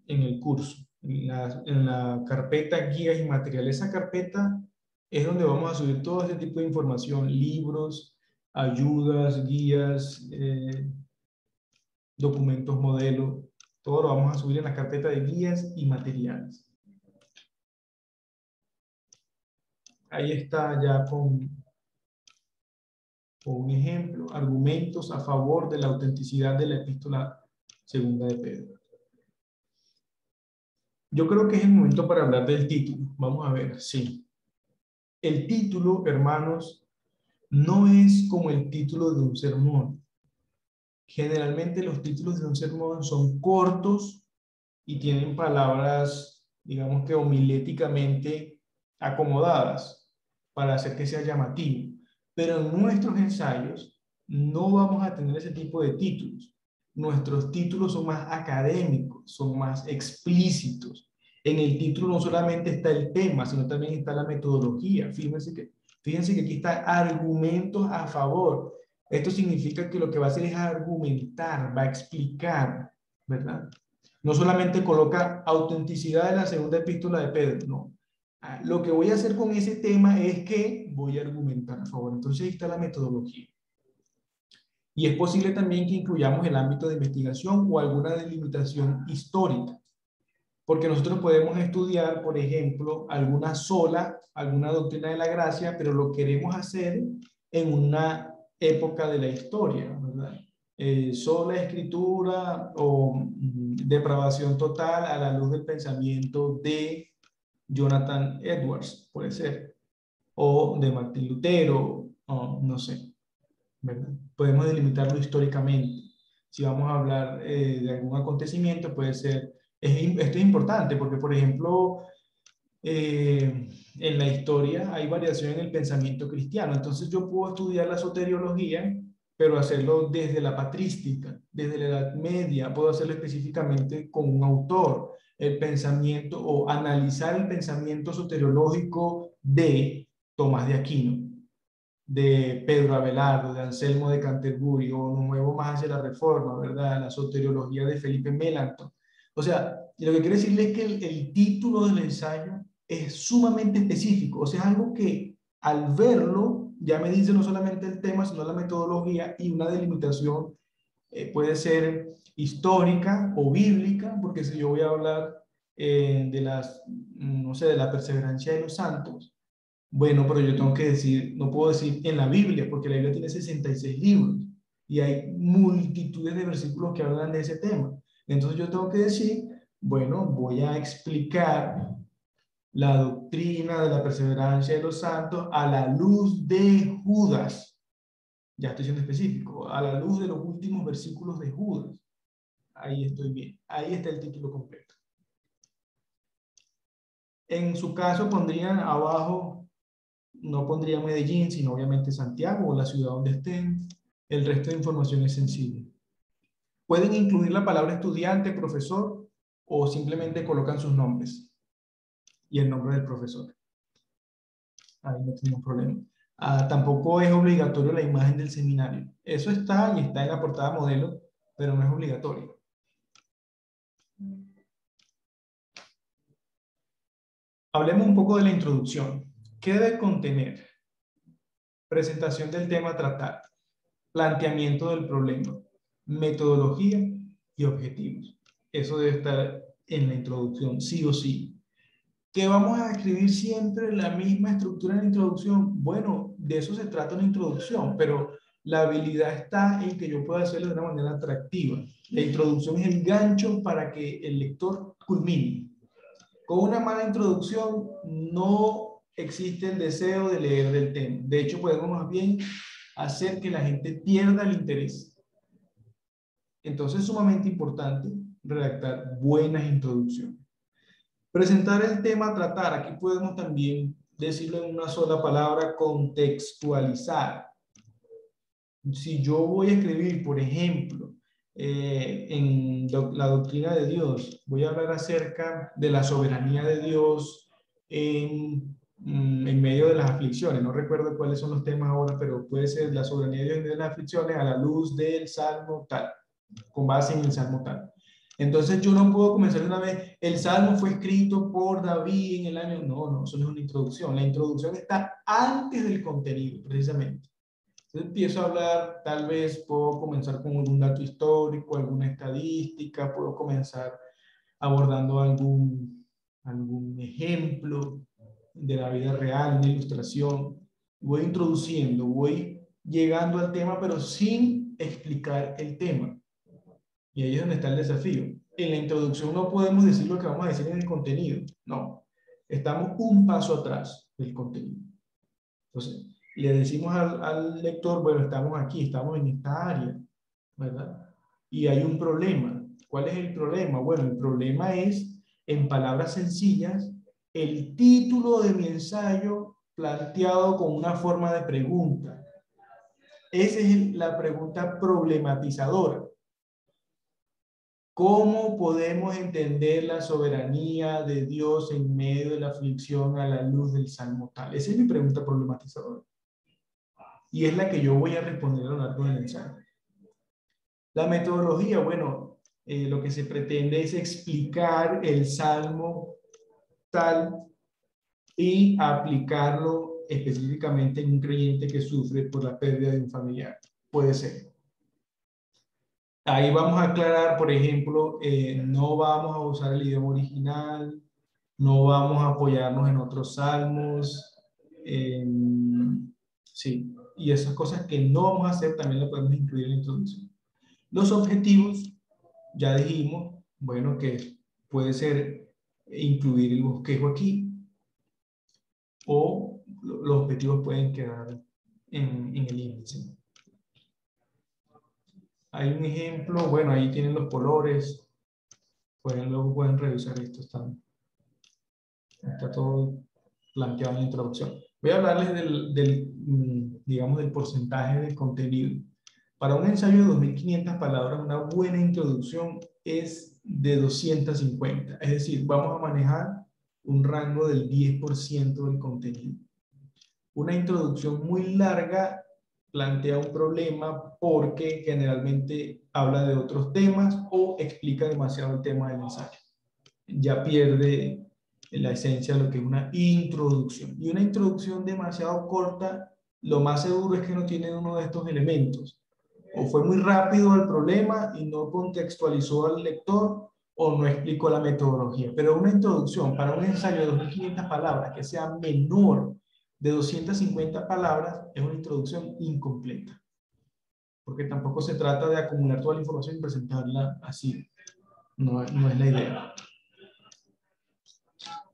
[SPEAKER 1] en el curso, en la carpeta guías y materiales. Esa carpeta es donde vamos a subir todo este tipo de información, libros, ayudas, guías, documentos modelo, todo lo vamos a subir en la carpeta de guías y materiales. Ahí está ya con un ejemplo, argumentos a favor de la autenticidad de la epístola segunda de Pedro. Yo creo que es el momento para hablar del título. Vamos a ver, sí. El título, hermanos, no es como el título de un sermón. Generalmente los títulos de un sermón son cortos y tienen palabras, digamos que homiléticamente acomodadas para hacer que sea llamativo. Pero en nuestros ensayos no vamos a tener ese tipo de títulos. Nuestros títulos son más académicos, son más explícitos. En el título no solamente está el tema, sino también está la metodología. Fíjense que aquí está argumentos a favor. Esto significa que lo que va a hacer es argumentar, va a explicar, ¿verdad? No solamente coloca autenticidad de la segunda epístola de Pedro, no. Lo que voy a hacer con ese tema es que voy a argumentar a favor. Entonces ahí está la metodología. Y es posible también que incluyamos el ámbito de investigación o alguna delimitación histórica. Porque nosotros podemos estudiar, por ejemplo, alguna doctrina de la gracia, pero lo queremos hacer en una época de la historia, ¿verdad? Sola escritura o depravación total a la luz del pensamiento de Jonathan Edwards, puede ser, o de Martín Lutero, o no sé, ¿verdad? Podemos delimitarlo históricamente. Si vamos a hablar de algún acontecimiento, puede ser, esto es importante porque, por ejemplo, en la historia hay variación en el pensamiento cristiano. Entonces yo puedo estudiar la soteriología, pero hacerlo desde la patrística, desde la Edad Media. Puedo hacerlo específicamente con un autor, el pensamiento o analizar el pensamiento soteriológico de Tomás de Aquino, de Pedro Abelardo, de Anselmo de Canterbury, o nos muevo más hacia la Reforma, ¿verdad? La soteriología de Felipe Melanchthon. O sea, lo que quiero decirles es que el título del ensayo es sumamente específico, o sea, es algo que al verlo ya me dice no solamente el tema, sino la metodología y una delimitación puede ser histórica o bíblica, porque si yo voy a hablar de las, no sé, de la perseverancia de los santos, bueno, pero yo tengo que decir, no puedo decir en la Biblia, porque la Biblia tiene 66 libros y hay multitudes de versículos que hablan de ese tema. Entonces yo tengo que decir, bueno, voy a explicar la doctrina de la perseverancia de los santos a la luz de Judas. Ya estoy siendo específico, a la luz de los últimos versículos de Judas. Ahí estoy bien. Ahí está el título completo. En su caso pondrían abajo, no pondría Medellín, sino obviamente Santiago o la ciudad donde estén. El resto de información es sencilla. Pueden incluir la palabra estudiante, profesor, o simplemente colocan sus nombres y el nombre del profesor. Ahí no tenemos problema. Tampoco es obligatorio la imagen del seminario. Eso está y está en la portada modelo, pero no es obligatorio. Hablemos un poco de la introducción. ¿Qué debe contener? Presentación del tema a tratar, planteamiento del problema, metodología y objetivos. Eso debe estar en la introducción, sí o sí. ¿Que vamos a escribir siempre la misma estructura en la introducción? Bueno, de eso se trata una introducción, pero la habilidad está en que yo pueda hacerlo de una manera atractiva. La introducción es el gancho para que el lector culmine. Con una mala introducción no existe el deseo de leer del tema. De hecho, podemos más bien hacer que la gente pierda el interés. Entonces es sumamente importante redactar buenas introducciones. Presentar el tema a tratar. Aquí podemos también decirlo en una sola palabra, contextualizar. Si yo voy a escribir, por ejemplo, en la doctrina de Dios, voy a hablar acerca de la soberanía de Dios en medio de las aflicciones. No recuerdo cuáles son los temas ahora, pero puede ser la soberanía de Dios en medio de las aflicciones a la luz del Salmo tal, con base en el Salmo tal. Entonces yo no puedo comenzar de una vez, el Salmo fue escrito por David en el año... No, eso no es una introducción. La introducción está antes del contenido, precisamente. Entonces empiezo a hablar, tal vez puedo comenzar con algún dato histórico, alguna estadística, puedo comenzar abordando algún ejemplo de la vida real, una ilustración. Voy introduciendo, voy llegando al tema, pero sin explicar el tema. Y ahí es donde está el desafío. En la introducción no podemos decir lo que vamos a decir en el contenido. No, estamos un paso atrás del contenido. Entonces, le decimos al lector, bueno, estamos aquí, estamos en esta área, ¿verdad? Y hay un problema. ¿Cuál es el problema? Bueno, el problema es, en palabras sencillas, el título de mi ensayo planteado con una forma de pregunta. Esa es la pregunta problematizadora. ¿Cómo podemos entender la soberanía de Dios en medio de la aflicción a la luz del Salmo tal? Esa es mi pregunta problematizadora. Y es la que yo voy a responder a lo largo del ensayo. La metodología, bueno, lo que se pretende es explicar el Salmo tal y aplicarlo específicamente en un creyente que sufre por la pérdida de un familiar. Puede ser. Ahí vamos a aclarar, por ejemplo, no vamos a usar el idioma original, no vamos a apoyarnos en otros salmos, sí, y esas cosas que no vamos a hacer también las podemos incluir en la introducción. Los objetivos, ya dijimos, bueno, que puede ser incluir el bosquejo aquí, o los objetivos pueden quedar en el índice. Hay un ejemplo, bueno, ahí tienen los colores, luego pueden revisar esto, está todo planteado en la introducción. Voy a hablarles digamos, del porcentaje de contenido. Para un ensayo de 2.500 palabras, una buena introducción es de 250, es decir, vamos a manejar un rango del 10% del contenido. Una introducción muy larga plantea un problema porque generalmente habla de otros temas o explica demasiado el tema del ensayo. Ya pierde la esencia de lo que es una introducción. Y una introducción demasiado corta, lo más seguro es que no tiene uno de estos elementos. O fue muy rápido el problema y no contextualizó al lector, o no explicó la metodología. Pero una introducción para un ensayo de 2.500 palabras que sea menor de 250 palabras es una introducción incompleta. Porque tampoco se trata de acumular toda la información y presentarla así. No es la idea.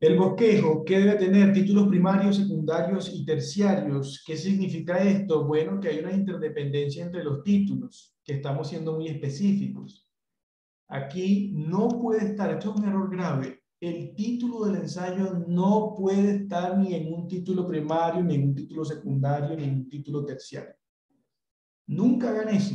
[SPEAKER 1] El bosquejo, ¿qué debe tener? Títulos primarios, secundarios y terciarios. ¿Qué significa esto? Bueno, que hay una interdependencia entre los títulos, que estamos siendo muy específicos. Aquí no puede estar, esto es un error grave, el título del ensayo no puede estar ni en un título primario, ni en un título secundario, ni en un título terciario. Nunca hagan eso.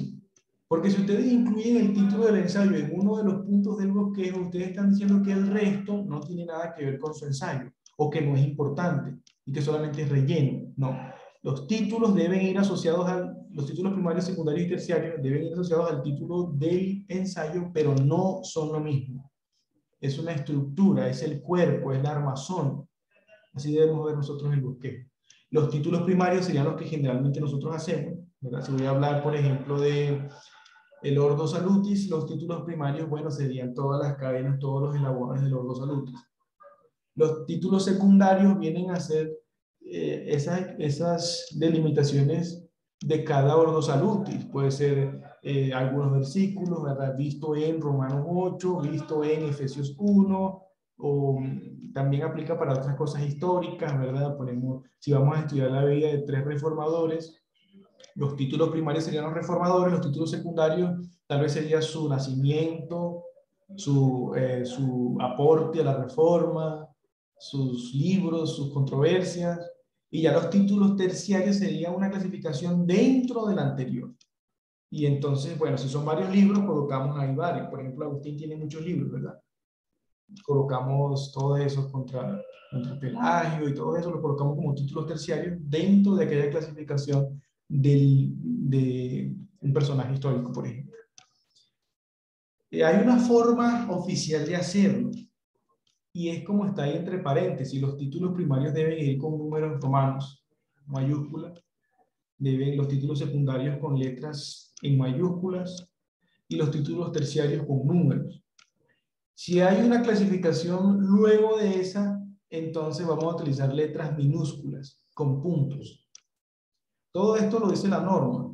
[SPEAKER 1] Porque si ustedes incluyen el título del ensayo en uno de los puntos del bosquejo, ustedes están diciendo que el resto no tiene nada que ver con su ensayo, o que no es importante, y que solamente es relleno. No. Los títulos deben ir asociados los títulos primarios, secundarios y terciarios deben ir asociados al título del ensayo, pero no son lo mismo. Es una estructura, es el cuerpo, es la armazón. Así debemos ver nosotros el bosquejo. Los títulos primarios serían los que generalmente nosotros hacemos, ¿verdad? Si voy a hablar, por ejemplo, de el Ordo Salutis, los títulos primarios, bueno, serían todas las cadenas, todos los eslabones del Ordo Salutis. Los títulos secundarios vienen a ser esas delimitaciones de cada Ordo Salutis. Puede ser algunos versículos, ¿verdad? Visto en Romanos 8, visto en Efesios 1, o también aplica para otras cosas históricas, ¿verdad? Ponemos, si vamos a estudiar la vida de 3 reformadores, los títulos primarios serían los reformadores, los títulos secundarios tal vez sería su nacimiento, su aporte a la reforma, sus libros, sus controversias, y ya los títulos terciarios serían una clasificación dentro del anterior. Y entonces, bueno, si son varios libros, colocamos ahí varios. Por ejemplo, Agustín tiene muchos libros, ¿verdad? Colocamos todo eso contra Pelagio y todo eso, lo colocamos como títulos terciarios dentro de aquella clasificación de un personaje histórico, por ejemplo. Hay una forma oficial de hacerlo, y es como está ahí entre paréntesis. Los títulos primarios deben ir con números romanos, mayúsculas, los títulos secundarios con letras en mayúsculas, y los títulos terciarios con números. Si hay una clasificación luego de esa, entonces vamos a utilizar letras minúsculas, con puntos. Todo esto lo dice la norma.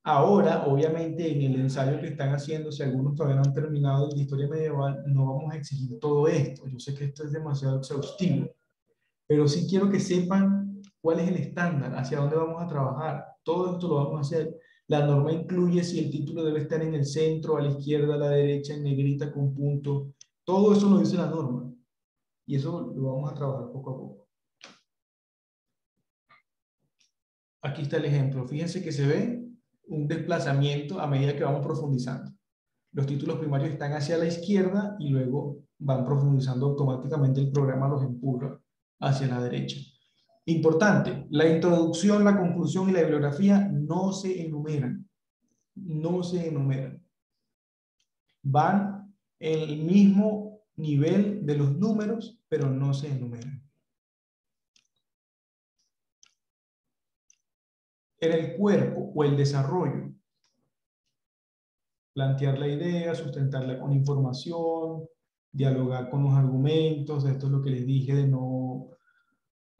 [SPEAKER 1] Ahora, obviamente, en el ensayo que están haciendo, si algunos todavía no han terminado de historia medieval, no vamos a exigir todo esto. Yo sé que esto es demasiado exhaustivo, pero sí quiero que sepan cuál es el estándar, hacia dónde vamos a trabajar. Todo esto lo vamos a hacer. La norma incluye si el título debe estar en el centro, a la izquierda, a la derecha, en negrita, con punto. Todo eso lo dice la norma. Y eso lo vamos a trabajar poco a poco. Aquí está el ejemplo. Fíjense que se ve un desplazamiento a medida que vamos profundizando. Los títulos primarios están hacia la izquierda y luego van profundizando automáticamente, el programa los empuja hacia la derecha. Importante, la introducción, la conclusión y la bibliografía no se enumeran. No se enumeran. Van en el mismo nivel de los números, pero no se enumeran. En el cuerpo o el desarrollo, plantear la idea, sustentarla con información, dialogar con los argumentos. Esto es lo que les dije de no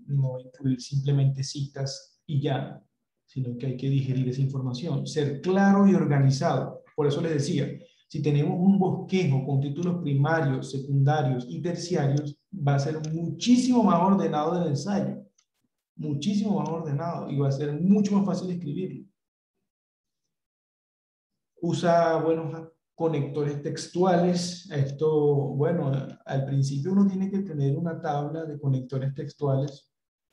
[SPEAKER 1] incluir simplemente citas y ya, sino que hay que digerir esa información, ser claro y organizado. Por eso les decía, si tenemos un bosquejo con títulos primarios, secundarios y terciarios, va a ser muchísimo más ordenado el ensayo, muchísimo más ordenado, y va a ser mucho más fácil escribirlo. Usa buenos conectores textuales. Esto, bueno, al principio uno tiene que tener una tabla de conectores textuales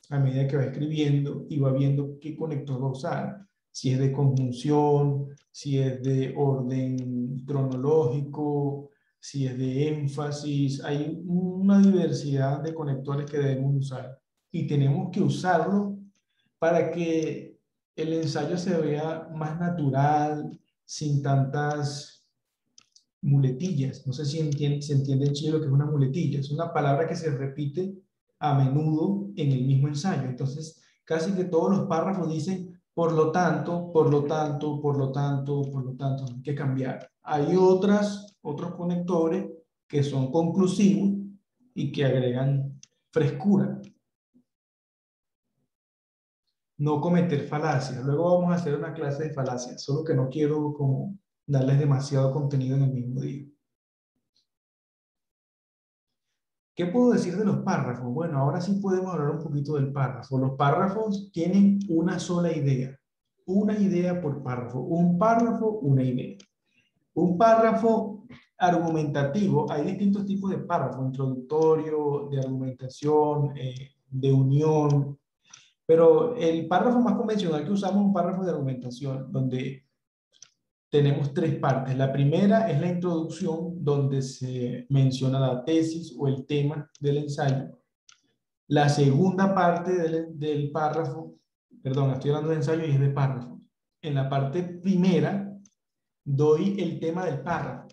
[SPEAKER 1] a medida que va escribiendo y va viendo qué conector va a usar. Si es de conjunción, si es de orden cronológico, si es de énfasis. Hay una diversidad de conectores que debemos usar y tenemos que usarlo para que el ensayo se vea más natural, sin tantas muletillas. No sé si se entiende en Chile lo que es una muletilla. Es una palabra que se repite a menudo en el mismo ensayo. Entonces, casi que todos los párrafos dicen por lo tanto, por lo tanto, por lo tanto, por lo tanto. Hay que cambiar. Hay otros conectores que son conclusivos y que agregan frescura. No cometer falacias. Luego vamos a hacer una clase de falacias, solo que no quiero como darles demasiado contenido en el mismo día. ¿Qué puedo decir de los párrafos? Bueno, ahora sí podemos hablar un poquito del párrafo. Los párrafos tienen una sola idea. Una idea por párrafo. Un párrafo, una idea. Un párrafo argumentativo, hay distintos tipos de párrafo, introductorio, de argumentación, de unión, pero el párrafo más convencional que usamos es un párrafo de argumentación, donde tenemos tres partes. La primera es la introducción, donde se menciona la tesis o el tema del ensayo. La segunda parte del párrafo, perdón, estoy hablando de ensayo y es de párrafo. En la parte primera, doy el tema del párrafo.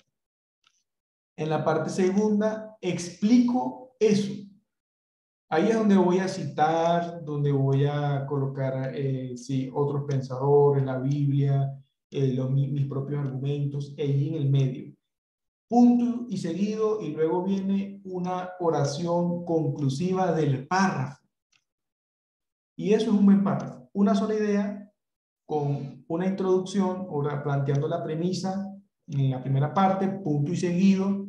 [SPEAKER 1] En la parte segunda, explico eso. Ahí es donde voy a citar, donde voy a colocar sí, otros pensadores, la Biblia, mis propios argumentos, allí en el medio. Punto y seguido, y luego viene una oración conclusiva del párrafo. Y eso es un buen párrafo. Una sola idea con una introducción, ahora planteando la premisa en la primera parte, punto y seguido.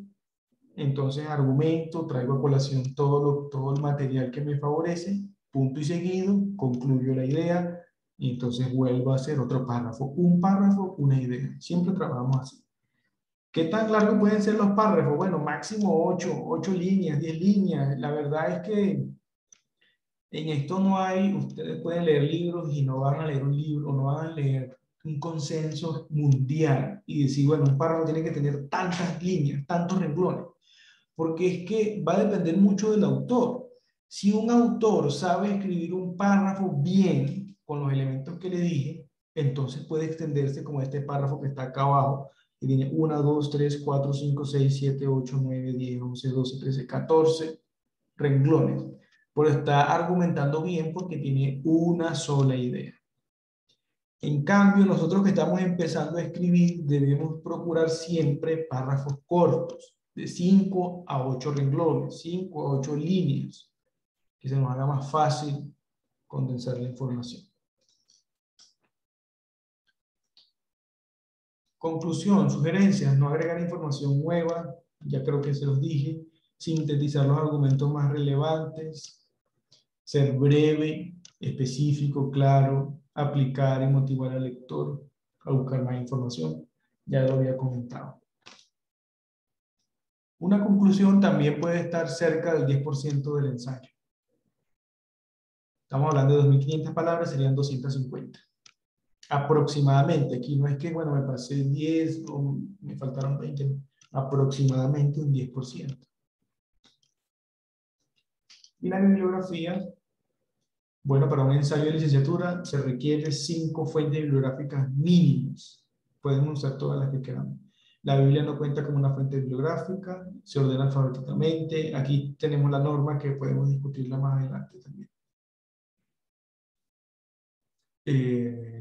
[SPEAKER 1] Entonces argumento, traigo a colación todo el material que me favorece, punto y seguido, concluyo la idea y entonces vuelvo a hacer otro párrafo. Un párrafo, una idea. Siempre trabajamos así. ¿Qué tan largos pueden ser los párrafos? Bueno, máximo 8 líneas, 10 líneas. La verdad es que en esto no hay, ustedes pueden leer libros y no van a leer un libro, no van a leer un consenso mundial y decir, bueno, un párrafo tiene que tener tantas líneas, tantos renglones, porque es que va a depender mucho del autor. Si un autor sabe escribir un párrafo bien, con los elementos que le dije, entonces puede extenderse como este párrafo que está acá abajo, que tiene 1, 2, 3, 4, 5, 6, 7, 8, 9, 10, 11, 12, 13, 14 renglones. Pero está argumentando bien porque tiene una sola idea. En cambio, nosotros que estamos empezando a escribir, debemos procurar siempre párrafos cortos, de 5 a 8 renglones, 5 a 8 líneas, que se nos haga más fácil condensar la información. Conclusión, sugerencias, no agregar información nueva, ya creo que se los dije, sintetizar los argumentos más relevantes, ser breve, específico, claro, aplicar y motivar al lector a buscar más información. Ya lo había comentado. Una conclusión también puede estar cerca del 10% del ensayo. Estamos hablando de 2.500 palabras, serían 250. Aproximadamente, aquí no es que, bueno, me pasé 10 o me faltaron 20, aproximadamente un 10%. Y la bibliografía, bueno, para un ensayo de licenciatura se requiere 5 fuentes bibliográficas mínimas. Pueden usar todas las que quieran. La Biblia no cuenta como una fuente bibliográfica, se ordena alfabéticamente. Aquí tenemos la norma que podemos discutirla más adelante también.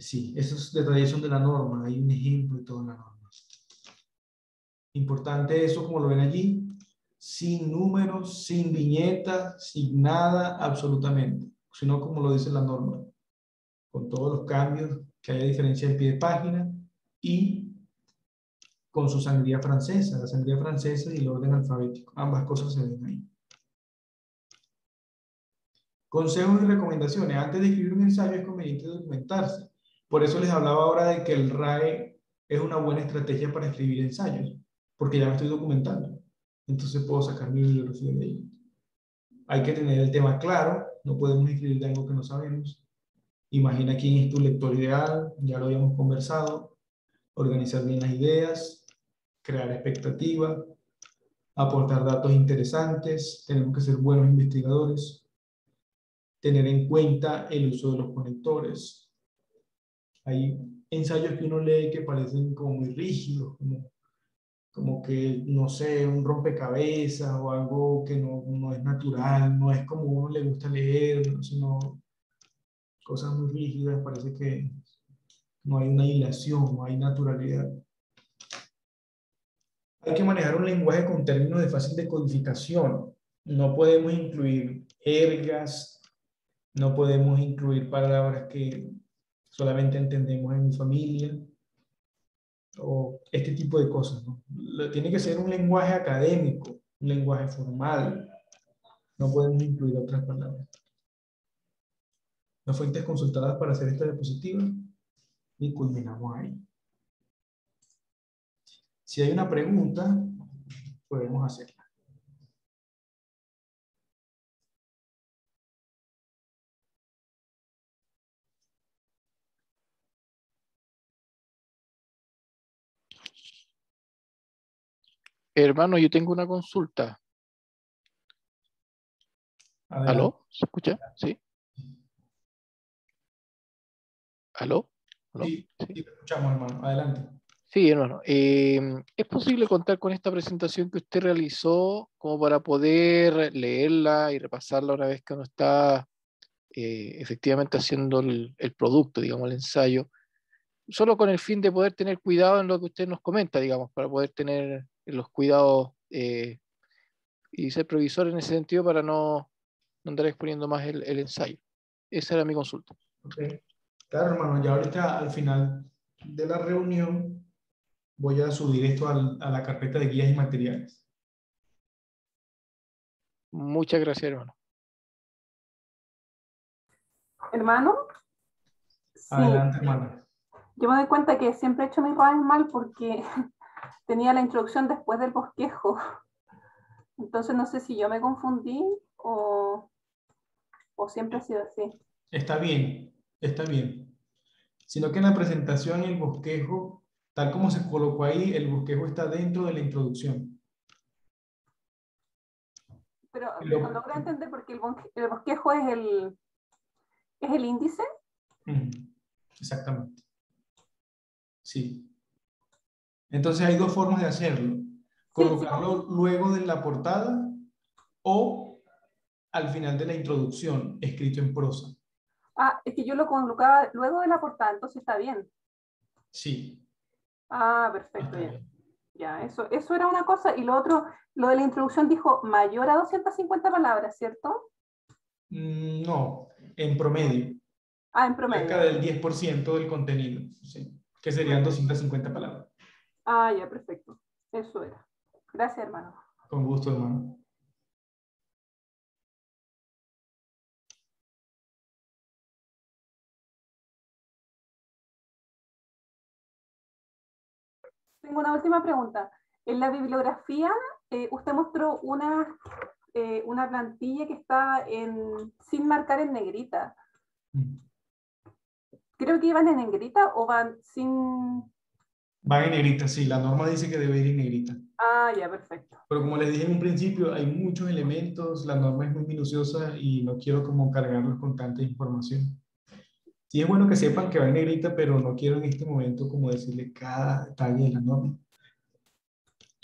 [SPEAKER 1] Sí, esos detalles son de la norma, hay un ejemplo de toda la norma. Importante eso, como lo ven allí, sin números, sin viñetas, sin nada, absolutamente, sino como lo dice la norma, con todos los cambios que haya diferencia del pie de página y con su sangría francesa, la sangría francesa y el orden alfabético. Ambas cosas se ven ahí. Consejos y recomendaciones. Antes de escribir un ensayo es conveniente documentarse. Por eso les hablaba ahora de que el RAE es una buena estrategia para escribir ensayos, porque ya me estoy documentando. Entonces puedo sacar mi bibliografía de ahí. Hay que tener el tema claro, no podemos escribir de algo que no sabemos. Imagina quién es tu lector ideal, ya lo habíamos conversado. Organizar bien las ideas, crear expectativa, aportar datos interesantes, tenemos que ser buenos investigadores, tener en cuenta el uso de los conectores. Hay ensayos que uno lee que parecen como muy rígidos, como que, no sé, un rompecabezas o algo que no es natural, no es como a uno le gusta leer, sino cosas muy rígidas, parece que no hay una hilación, no hay naturalidad. Hay que manejar un lenguaje con términos de fácil decodificación. No podemos incluir jergas, no podemos incluir palabras que solamente entendemos en mi familia, o este tipo de cosas, ¿no? Tiene que ser un lenguaje académico, un lenguaje formal. No podemos incluir otras palabras. Las fuentes consultadas para hacer esta diapositiva y culminamos ahí. Si hay una pregunta, podemos hacerla.
[SPEAKER 3] Hermano, yo tengo una consulta.
[SPEAKER 1] Adelante.
[SPEAKER 3] ¿Aló? ¿Se escucha? ¿Sí? ¿Aló? ¿Aló?
[SPEAKER 1] Sí,
[SPEAKER 3] Sí,
[SPEAKER 1] sí, te escuchamos, hermano. Adelante.
[SPEAKER 3] sí, hermano. ¿Es posible contar con esta presentación que usted realizó como para poder leerla y repasarla una vez que uno está efectivamente haciendo el producto, digamos, el ensayo? Solo con el fin de poder tener cuidado en lo que usted nos comenta, digamos, para poder tener los cuidados y ser previsor en ese sentido para no andar exponiendo más el ensayo. Esa era mi consulta.
[SPEAKER 1] Ok. Claro, hermano, ya ahorita al final de la reunión voy a subir esto a la carpeta de guías y materiales.
[SPEAKER 3] Muchas gracias, hermano.
[SPEAKER 4] Hermano, sí,
[SPEAKER 1] Adelante, hermano.
[SPEAKER 4] yo me doy cuenta que siempre he hecho mis RAEs mal porque tenía la introducción después del bosquejo. Entonces no sé si yo me confundí o siempre ha sido así.
[SPEAKER 1] Está bien, está bien. Sino que en la presentación el bosquejo, tal como se colocó ahí, el bosquejo está dentro de la introducción.
[SPEAKER 4] Pero
[SPEAKER 1] Lo-
[SPEAKER 4] no logro entender porque el bosquejo es el índice.
[SPEAKER 1] Ujú, exactamente. Sí. Entonces hay dos formas de hacerlo.
[SPEAKER 4] Sí,
[SPEAKER 1] Colocarlo luego de la portada o al final de la introducción, escrito en prosa.
[SPEAKER 4] Ah, es que yo lo colocaba luego de la portada, entonces está bien.
[SPEAKER 1] Sí,
[SPEAKER 4] Ah, perfecto,
[SPEAKER 1] está
[SPEAKER 4] ya.
[SPEAKER 1] bien.
[SPEAKER 4] Ya, eso era una cosa. Y lo otro, lo de la introducción dijo mayor a 250 palabras, ¿cierto?
[SPEAKER 1] No, en promedio,
[SPEAKER 4] Ah, en
[SPEAKER 1] cerca
[SPEAKER 4] promedio.
[SPEAKER 1] del 10% del contenido, sí, que serían 250 palabras.
[SPEAKER 4] Ah, ya, perfecto. Eso era. Gracias, hermano.
[SPEAKER 1] Con gusto, hermano.
[SPEAKER 4] Tengo una última pregunta. En la bibliografía, usted mostró una plantilla que está sin marcar en negrita. Creo que iban en negrita o van sin...
[SPEAKER 1] Va en negrita, sí, la norma dice que debe ir en negrita.
[SPEAKER 4] Ah, ya, perfecto.
[SPEAKER 1] Pero como les dije en un principio, hay muchos elementos, la norma es muy minuciosa y no quiero como cargarlos con tanta información. Sí es bueno que sepan que va en negrita, pero no quiero en este momento como decirle cada detalle de la norma.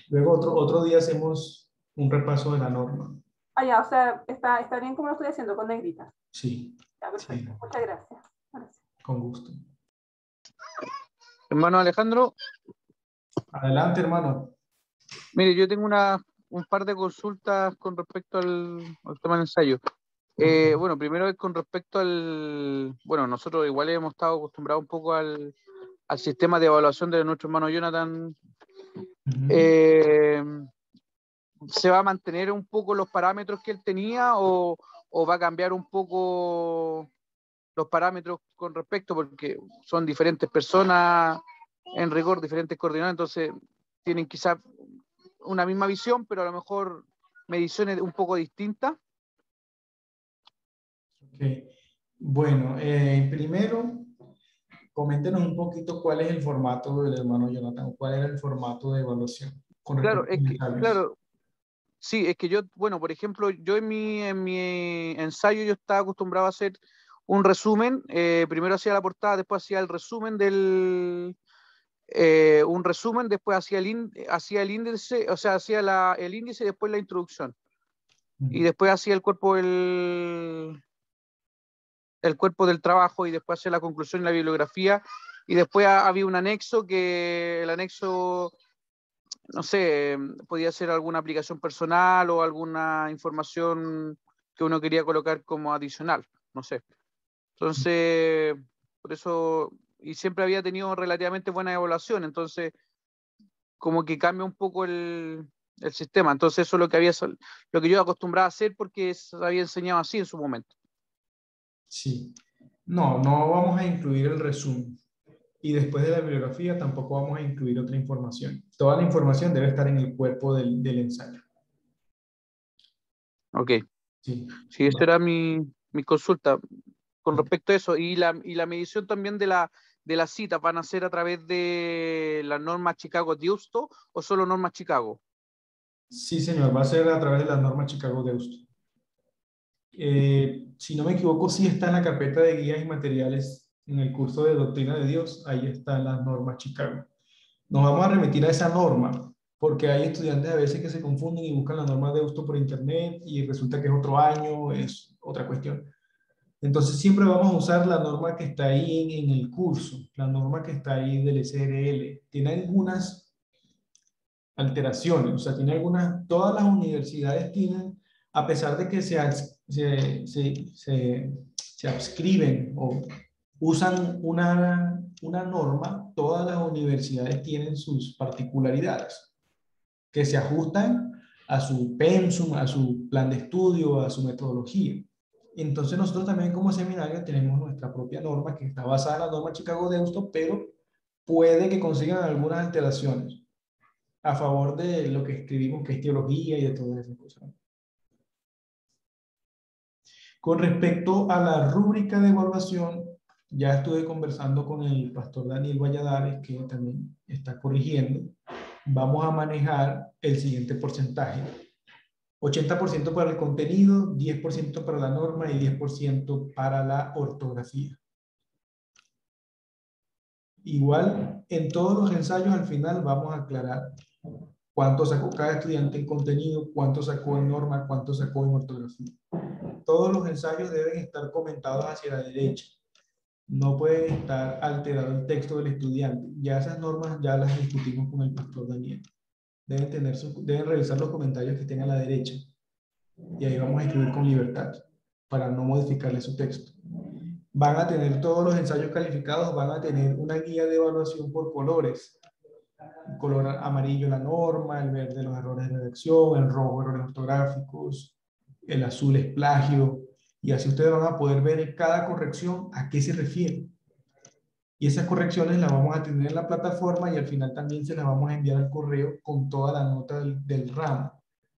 [SPEAKER 1] Luego otro día hacemos un repaso de la norma.
[SPEAKER 4] Ah, ya, o sea, está bien como lo estoy haciendo, con negrita.
[SPEAKER 1] Sí,
[SPEAKER 4] Ya,
[SPEAKER 1] sí,
[SPEAKER 4] perfecto. Muchas gracias. Gracias.
[SPEAKER 1] con gusto.
[SPEAKER 5] Hermano Alejandro,
[SPEAKER 1] Adelante, hermano.
[SPEAKER 5] mire, yo tengo un par de consultas con respecto al tema del ensayo. Bueno, primero es con respecto bueno, nosotros igual hemos estado acostumbrados un poco al sistema de evaluación de nuestro hermano Jonathan. ¿Se va a mantener un poco los parámetros que él tenía o va a cambiar un poco los parámetros con respecto? Porque son diferentes personas, en rigor, diferentes coordinadores, entonces tienen quizás una misma visión, pero a lo mejor mediciones un poco distintas.
[SPEAKER 1] Ok. Bueno, primero, coméntenos un poquito cuál es el formato del hermano Jonathan, cuál era el formato de evaluación con
[SPEAKER 5] Claro,
[SPEAKER 1] respecto a los ensayos.
[SPEAKER 5] claro, sí, es que yo, bueno, por ejemplo, yo en mi ensayo yo estaba acostumbrado a hacer un resumen, primero hacía la portada, después hacía el resumen un resumen, después hacía hacía el índice, o sea, hacía el índice y después la introducción. Y después hacía el cuerpo del trabajo y después hacía la conclusión y la bibliografía. Y después había un anexo que el anexo, no sé, podía ser alguna aplicación personal o alguna información que uno quería colocar como adicional, no sé. Entonces, por eso, y siempre había tenido relativamente buena evaluación, entonces como que cambia un poco el sistema. Entonces eso es lo que yo acostumbraba a hacer porque se había enseñado así en su momento.
[SPEAKER 1] Sí. No vamos a incluir el resumen. Y después de la bibliografía tampoco vamos a incluir otra información. Toda la información debe estar en el cuerpo del ensayo.
[SPEAKER 5] Ok,
[SPEAKER 1] Sí.
[SPEAKER 5] sí, esa era mi consulta con respecto a eso. Y la medición también de las citas, ¿van a ser a través de las normas Chicago Deusto o solo normas Chicago?
[SPEAKER 1] Sí, señor, va a ser a través de las normas Chicago Deusto. Si no me equivoco, sí está en la carpeta de guías y materiales en el curso de Doctrina de Dios, ahí están las normas Chicago. Nos vamos a remitir a esa norma, porque hay estudiantes a veces que se confunden y buscan la norma Deusto por internet y resulta que es otro año, es otra cuestión. Entonces siempre vamos a usar la norma que está ahí en el curso, la norma que está ahí del SRL. Tiene algunas alteraciones, o sea, tiene algunas, todas las universidades tienen, a pesar de que se adscriben o usan una norma, todas las universidades tienen sus particularidades que se ajustan a su pensum, a su plan de estudio, a su metodología. Entonces nosotros también como seminario tenemos nuestra propia norma que está basada en la norma Chicago Deusto, pero puede que consigan algunas alteraciones a favor de lo que escribimos, que es teología y de todas esas cosas. Con respecto a la rúbrica de evaluación, ya estuve conversando con el pastor Daniel Valladares, que también está corrigiendo. Vamos a manejar el siguiente porcentaje. 80% para el contenido, 10% para la norma y 10% para la ortografía. Igual, en todos los ensayos al final vamos a aclarar cuánto sacó cada estudiante en contenido, cuánto sacó en norma, cuánto sacó en ortografía. Todos los ensayos deben estar comentados hacia la derecha. No puede estar alterado el texto del estudiante. Ya esas normas ya las discutimos con el pastor Daniel. Deben revisar los comentarios que estén a la derecha. Y ahí vamos a escribir con libertad para no modificarle su texto. Van a tener todos los ensayos calificados, van a tener una guía de evaluación por colores. El color amarillo la norma, el verde los errores de redacción, el rojo errores ortográficos, el azul es plagio, y así ustedes van a poder ver en cada corrección a qué se refiere. Y esas correcciones las vamos a tener en la plataforma y al final también se las vamos a enviar al correo con toda la nota del ramo.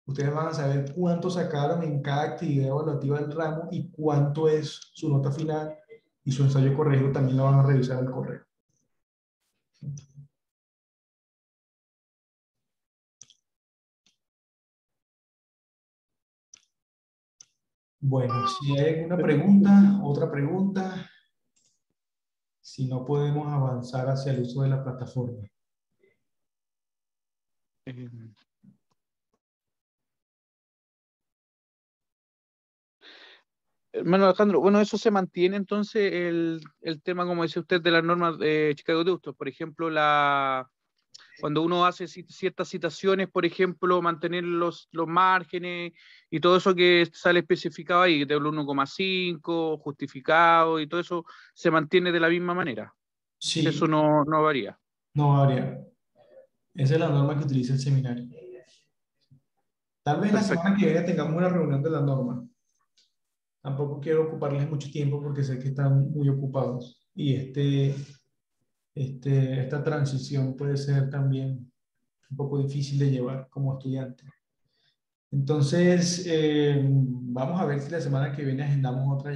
[SPEAKER 1] Ustedes van a saber cuánto sacaron en cada actividad evaluativa del ramo y cuánto es su nota final, y su ensayo corregido también lo van a revisar al correo. Bueno, si hay alguna pregunta, otra pregunta, si no podemos avanzar hacia el uso de la plataforma.
[SPEAKER 5] Hermano Alejandro, bueno, eso se mantiene entonces el tema, como dice usted, de las normas de Chicago Deusto. Por ejemplo, cuando uno hace ciertas citaciones, por ejemplo, mantener los márgenes y todo eso que sale especificado ahí, de 1,5, justificado y todo eso, se mantiene de la misma manera.
[SPEAKER 1] Sí,
[SPEAKER 5] Eso no varía.
[SPEAKER 1] no habría. Esa es la norma que utiliza el seminario. Tal vez la
[SPEAKER 5] Perfecto.
[SPEAKER 1] semana que viene tengamos una reunión de la norma. Tampoco quiero ocuparles mucho tiempo porque sé que están muy ocupados. Y esta transición puede ser también un poco difícil de llevar como estudiante. Entonces, vamos a ver si la semana que viene agendamos otra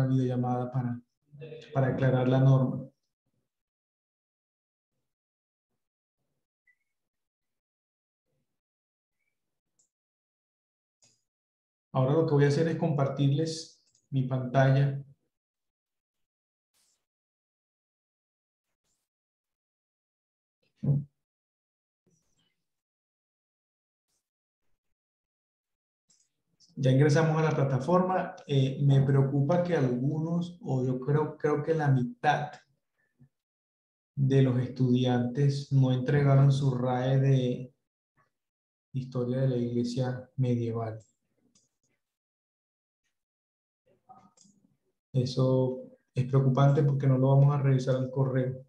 [SPEAKER 1] videollamada para aclarar la norma. Ahora lo que voy a hacer es compartirles mi pantalla. Ya ingresamos a la plataforma. Me preocupa que algunos, o yo creo que la mitad de los estudiantes no entregaron su RAE de Historia de la Iglesia Medieval. Eso es preocupante porque no lo vamos a revisar al correo.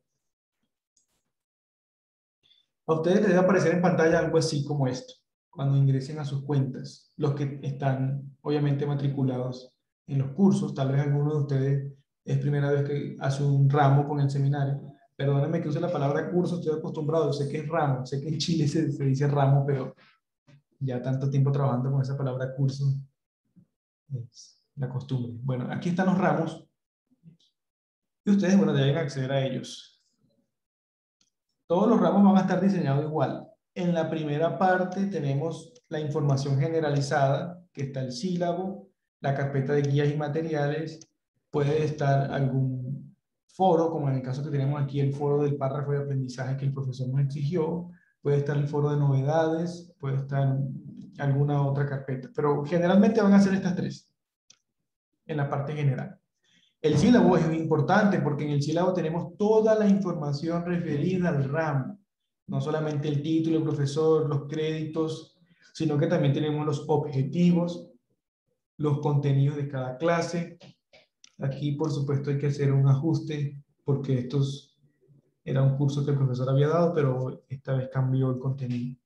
[SPEAKER 1] A ustedes les debe aparecer en pantalla algo así como esto, cuando ingresen a sus cuentas, los que están obviamente matriculados en los cursos. Tal vez alguno de ustedes es primera vez que hace un ramo con el seminario. Perdónenme que use la palabra curso, estoy acostumbrado, sé que es ramo, sé que en Chile se dice ramo, pero Ya tanto tiempo trabajando con esa palabra curso, es la costumbre. Bueno, aquí están los ramos y ustedes, bueno, deben acceder a ellos. Todos los ramos van a estar diseñados igual. En la primera parte tenemos la información generalizada, que está el sílabo, la carpeta de guías y materiales, puede estar algún foro, como en el caso que tenemos aquí, el foro del párrafo de aprendizaje que el profesor nos exigió, puede estar el foro de novedades, puede estar alguna otra carpeta, pero generalmente van a ser estas tres, en la parte general. El sílabo es muy importante porque en el sílabo tenemos toda la información referida al ramo, no solamente el título, el profesor, los créditos, sino que también tenemos los objetivos, los contenidos de cada clase. Aquí, por supuesto, hay que hacer un ajuste porque estos era un curso que el profesor había dado, pero esta vez cambió el contenido.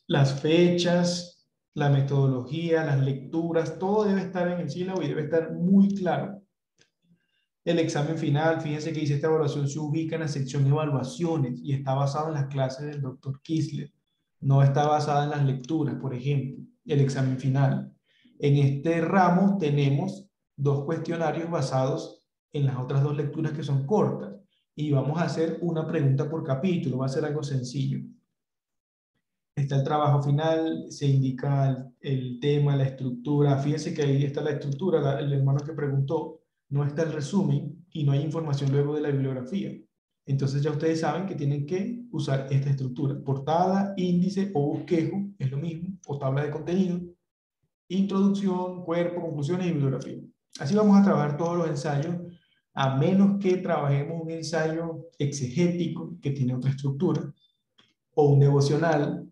[SPEAKER 1] Las fechas, la metodología, las lecturas, todo debe estar en el sílabo y debe estar muy claro. El examen final, fíjense que dice esta evaluación se ubica en la sección de evaluaciones y está basado en las clases del Dr. Kisler. No está basada en las lecturas, por ejemplo, el examen final. En este ramo tenemos 2 cuestionarios basados en las otras 2 lecturas que son cortas y vamos a hacer una pregunta por capítulo, va a ser algo sencillo. Está el trabajo final, se indica el tema, la estructura. Fíjense que ahí está la estructura, el hermano que preguntó, no está el resumen y no hay información luego de la bibliografía. Entonces ya ustedes saben que tienen que usar esta estructura. Portada, índice o bosquejo, es lo mismo, o tabla de contenido. Introducción, cuerpo, conclusiones y bibliografía. Así vamos a trabajar todos los ensayos, a menos que trabajemos un ensayo exegético que tiene otra estructura, o un devocional,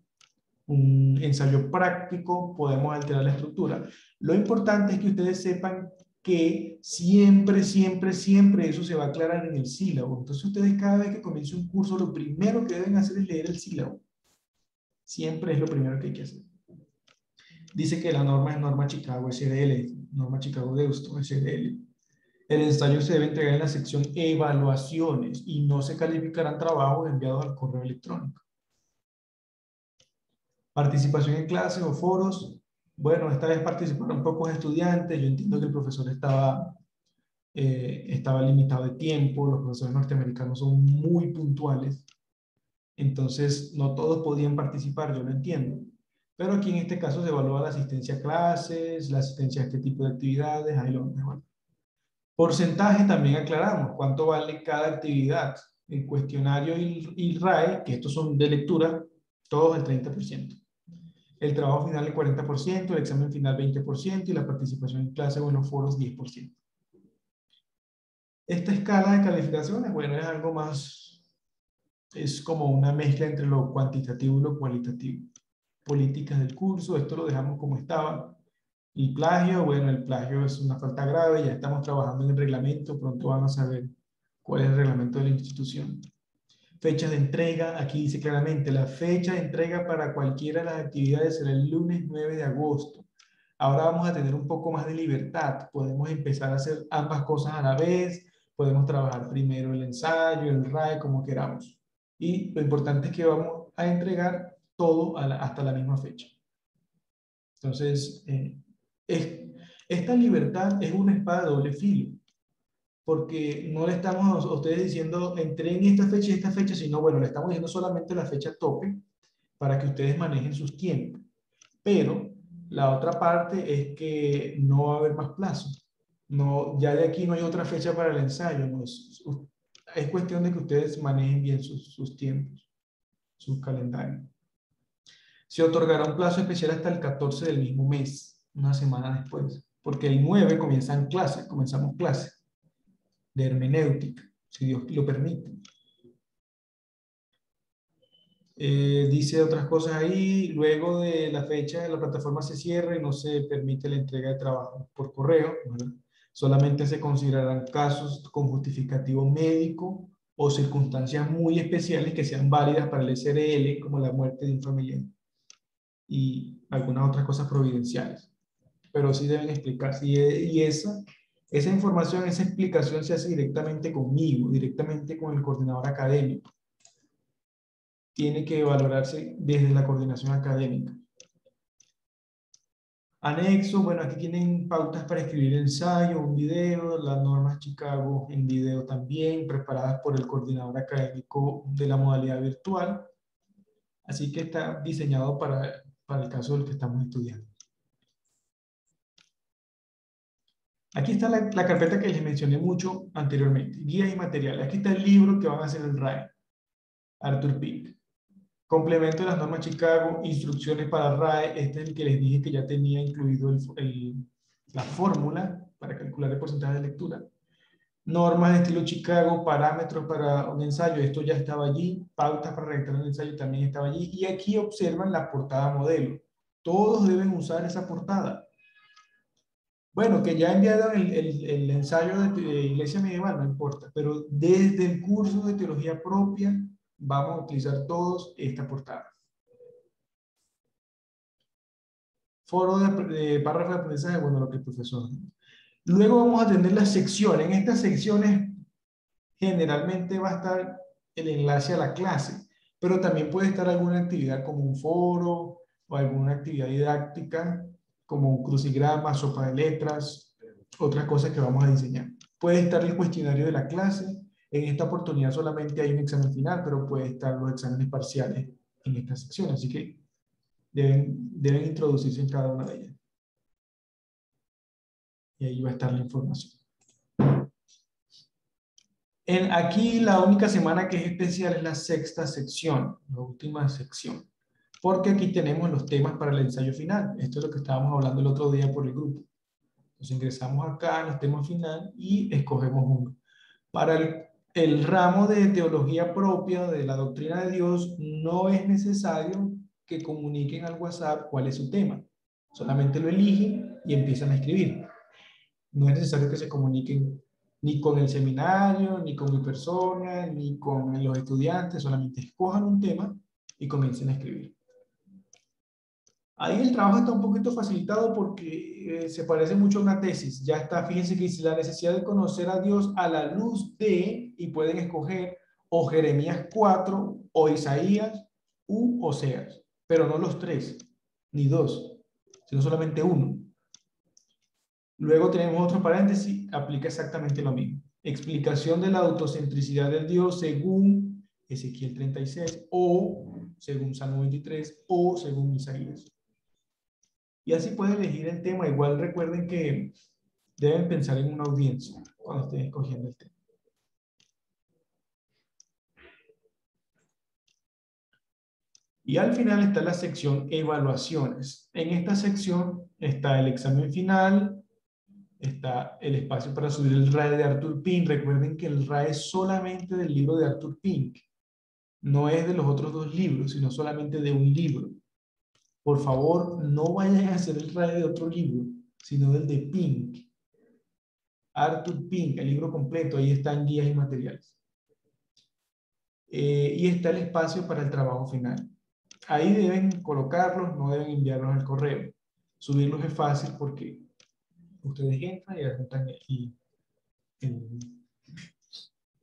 [SPEAKER 1] un ensayo práctico, podemos alterar la estructura. Lo importante es que ustedes sepan que siempre eso se va a aclarar en el sílabo. Entonces ustedes cada vez que comiencen un curso, lo primero que deben hacer es leer el sílabo. Siempre es lo primero que hay que hacer. Dice que la norma es norma Chicago SDL, norma Chicago Deusto SDL. El ensayo se debe entregar en la sección evaluaciones y no se calificarán trabajos enviados al correo electrónico. Participación en clases o foros. Bueno, esta vez participaron pocos estudiantes. Yo entiendo que el profesor estaba limitado de tiempo. Los profesores norteamericanos son muy puntuales. Entonces, no todos podían participar, yo lo entiendo. Pero aquí en este caso se evalúa la asistencia a clases, la asistencia a este tipo de actividades. Ahí lo mejor. Porcentaje también aclaramos. ¿Cuánto vale cada actividad? El cuestionario y el RAE, que estos son de lectura, todos el 30%. El trabajo final el 40%, el examen final 20% y la participación en clase o en los foros 10%. Esta escala de calificaciones, bueno, es algo más, es como una mezcla entre lo cuantitativo y lo cualitativo. Políticas del curso, esto lo dejamos como estaba. Y plagio, bueno, el plagio es una falta grave, ya estamos trabajando en el reglamento, pronto van a saber cuál es el reglamento de la institución. Fechas de entrega, aquí dice claramente, la fecha de entrega para cualquiera de las actividades será el lunes 9 de agosto. Ahora vamos a tener un poco más de libertad, podemos empezar a hacer ambas cosas a la vez, podemos trabajar primero el ensayo, el RAE, como queramos. Y lo importante es que vamos a entregar todo hasta la misma fecha. Entonces, esta libertad es una espada de doble filo, porque no le estamos a ustedes diciendo entren esta fecha y esta fecha, sino bueno, le estamos diciendo solamente la fecha tope para que ustedes manejen sus tiempos. Pero la otra parte es que no va a haber más plazo. No, ya de aquí no hay otra fecha para el ensayo. No, es cuestión de que ustedes manejen bien sus tiempos, sus calendarios. Se otorgará un plazo especial hasta el 14 del mismo mes, una semana después, porque el 9 comenzamos clase de hermenéutica, si Dios lo permite. Dice otras cosas ahí, luego de la fecha la plataforma se cierra y no se permite la entrega de trabajo por correo, ¿verdad? Solamente se considerarán casos con justificativo médico o circunstancias muy especiales que sean válidas para el SRL, como la muerte de un familiar y algunas otras cosas providenciales. Pero sí deben explicarse. Y esa información, esa explicación se hace directamente conmigo, directamente con el coordinador académico. tiene que valorarse desde la coordinación académica. Anexo, bueno, aquí tienen pautas para escribir ensayo, un video, las normas Chicago en video también, preparadas por el coordinador académico de la modalidad virtual. Así que está diseñado para el caso del que estamos estudiando. Aquí está la carpeta que les mencioné mucho anteriormente, guías y materiales. Aquí está el libro que van a hacer el RAE, Arthur Pink. Complemento de las normas Chicago, instrucciones para RAE. Este es el que les dije que ya tenía incluido la fórmula para calcular el porcentaje de lectura. Normas de estilo Chicago, parámetros para un ensayo, esto ya estaba allí. Pautas para redactar un ensayo también estaba allí. Y aquí observan la portada modelo. Todos deben usar esa portada. Bueno, que ya enviaron el ensayo de Iglesia Medieval, no importa, pero desde el curso de teología propia vamos a utilizar todos esta portada. Foro de párrafo de aprendizaje, bueno, lo que el profesor. Luego vamos a tener las secciones. En estas secciones generalmente va a estar el enlace a la clase, pero también puede estar alguna actividad como un foro o alguna actividad didáctica como un crucigrama, sopa de letras, otras cosas que vamos a diseñar. Puede estar el cuestionario de la clase. En esta oportunidad solamente hay un examen final, pero puede estar los exámenes parciales en esta sección, así que deben introducirse en cada una de ellas. Y ahí va a estar la información. Aquí la única semana que es especial es la sexta sección, la última sección, porque aquí tenemos los temas para el ensayo final. Esto es lo que estábamos hablando el otro día por el grupo. Entonces ingresamos acá en los temas final y escogemos uno. Para el ramo de teología propia de la doctrina de Dios, no es necesario que comuniquen al WhatsApp cuál es su tema. Solamente lo eligen y empiezan a escribir. No es necesario que se comuniquen ni con el seminario, ni con mi persona, ni con los estudiantes. Solamente escojan un tema y comiencen a escribir. Ahí el trabajo está un poquito facilitado porque se parece mucho a una tesis. Ya está, fíjense que dice la necesidad de conocer a Dios a la luz de, y pueden escoger o Jeremías 4, o Isaías, u Oseas. Pero no los tres, ni dos, sino solamente uno. Luego tenemos otro paréntesis, aplica exactamente lo mismo. Explicación de la autocentricidad del Dios según Ezequiel 36, o según Salmo 23, o según Isaías. Y así pueden elegir el tema. Igual recuerden que deben pensar en una audiencia cuando estén escogiendo el tema. Y al final está la sección evaluaciones. En esta sección está el examen final, está el espacio para subir el RAE de Arthur Pink. Recuerden que el RAE es solamente del libro de Arthur Pink. No es de los otros dos libros, sino solamente de un libro. Por favor, no vayan a hacer el RAE de otro libro, sino del de Pink. Arthur Pink, el libro completo, ahí están guías y materiales. Y está el espacio para el trabajo final. Ahí deben colocarlos, no deben enviarlos al correo. Subirlos es fácil porque ustedes entran y adjuntan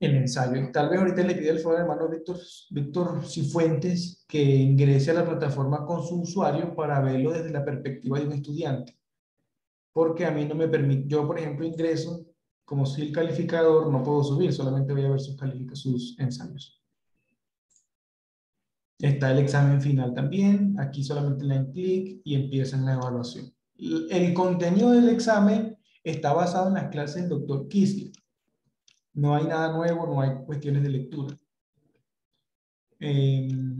[SPEAKER 1] el ensayo. Tal vez ahorita le pida el favor al hermano Víctor Cifuentes que ingrese a la plataforma con su usuario para verlo desde la perspectiva de un estudiante. Porque a mí no me permite, yo por ejemplo ingreso, como soy el calificador, no puedo subir, solamente voy a ver sus ensayos. Está el examen final también, aquí solamente le dan clic y empiezan la evaluación. El contenido del examen está basado en las clases del doctor Kisler. No hay nada nuevo, no hay cuestiones de lectura.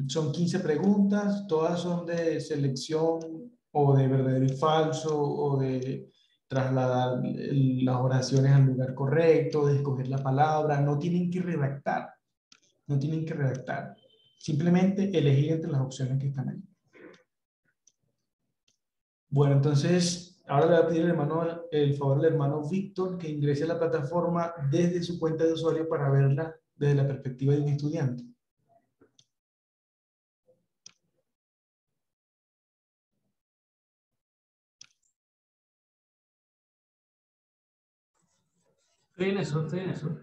[SPEAKER 1] Son 15 preguntas, todas son de selección o de verdadero y falso, o de trasladar las oraciones al lugar correcto, de escoger la palabra. No tienen que redactar, no tienen que redactar. Simplemente elegir entre las opciones que están ahí. Bueno, entonces, ahora le voy a pedir el favor al hermano Víctor que ingrese a la plataforma desde su cuenta de usuario para verla desde la perspectiva de un estudiante.
[SPEAKER 6] Estoy en eso, estoy en eso.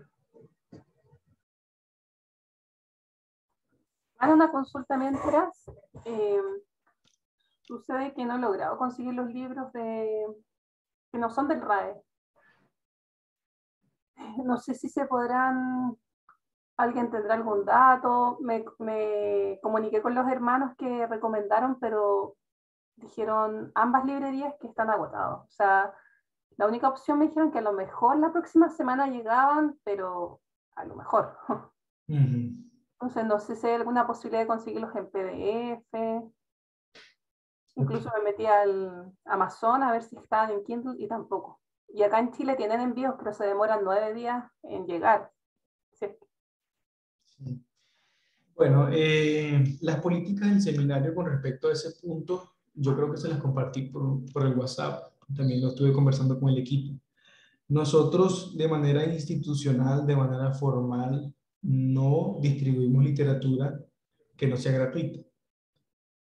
[SPEAKER 4] Para una consulta mientras, sucede que no he logrado conseguir los libros que no son del RAE. No sé si se podrán, alguien tendrá algún dato. Me comuniqué con los hermanos que recomendaron, pero dijeron ambas librerías que están agotados. O sea, la única opción me dijeron que a lo mejor la próxima semana llegaban, pero a lo mejor. Entonces no sé si hay alguna posibilidad de conseguirlos en PDF. Incluso me metí al Amazon a ver si estaban en Kindle y tampoco. Y acá en Chile tienen envíos, pero se demoran 9 días en llegar. Sí.
[SPEAKER 1] Sí. Bueno, las políticas del seminario con respecto a ese punto, yo creo que se las compartí por el WhatsApp. También lo estuve conversando con el equipo. Nosotros de manera institucional, de manera formal, no distribuimos literatura que no sea gratuita,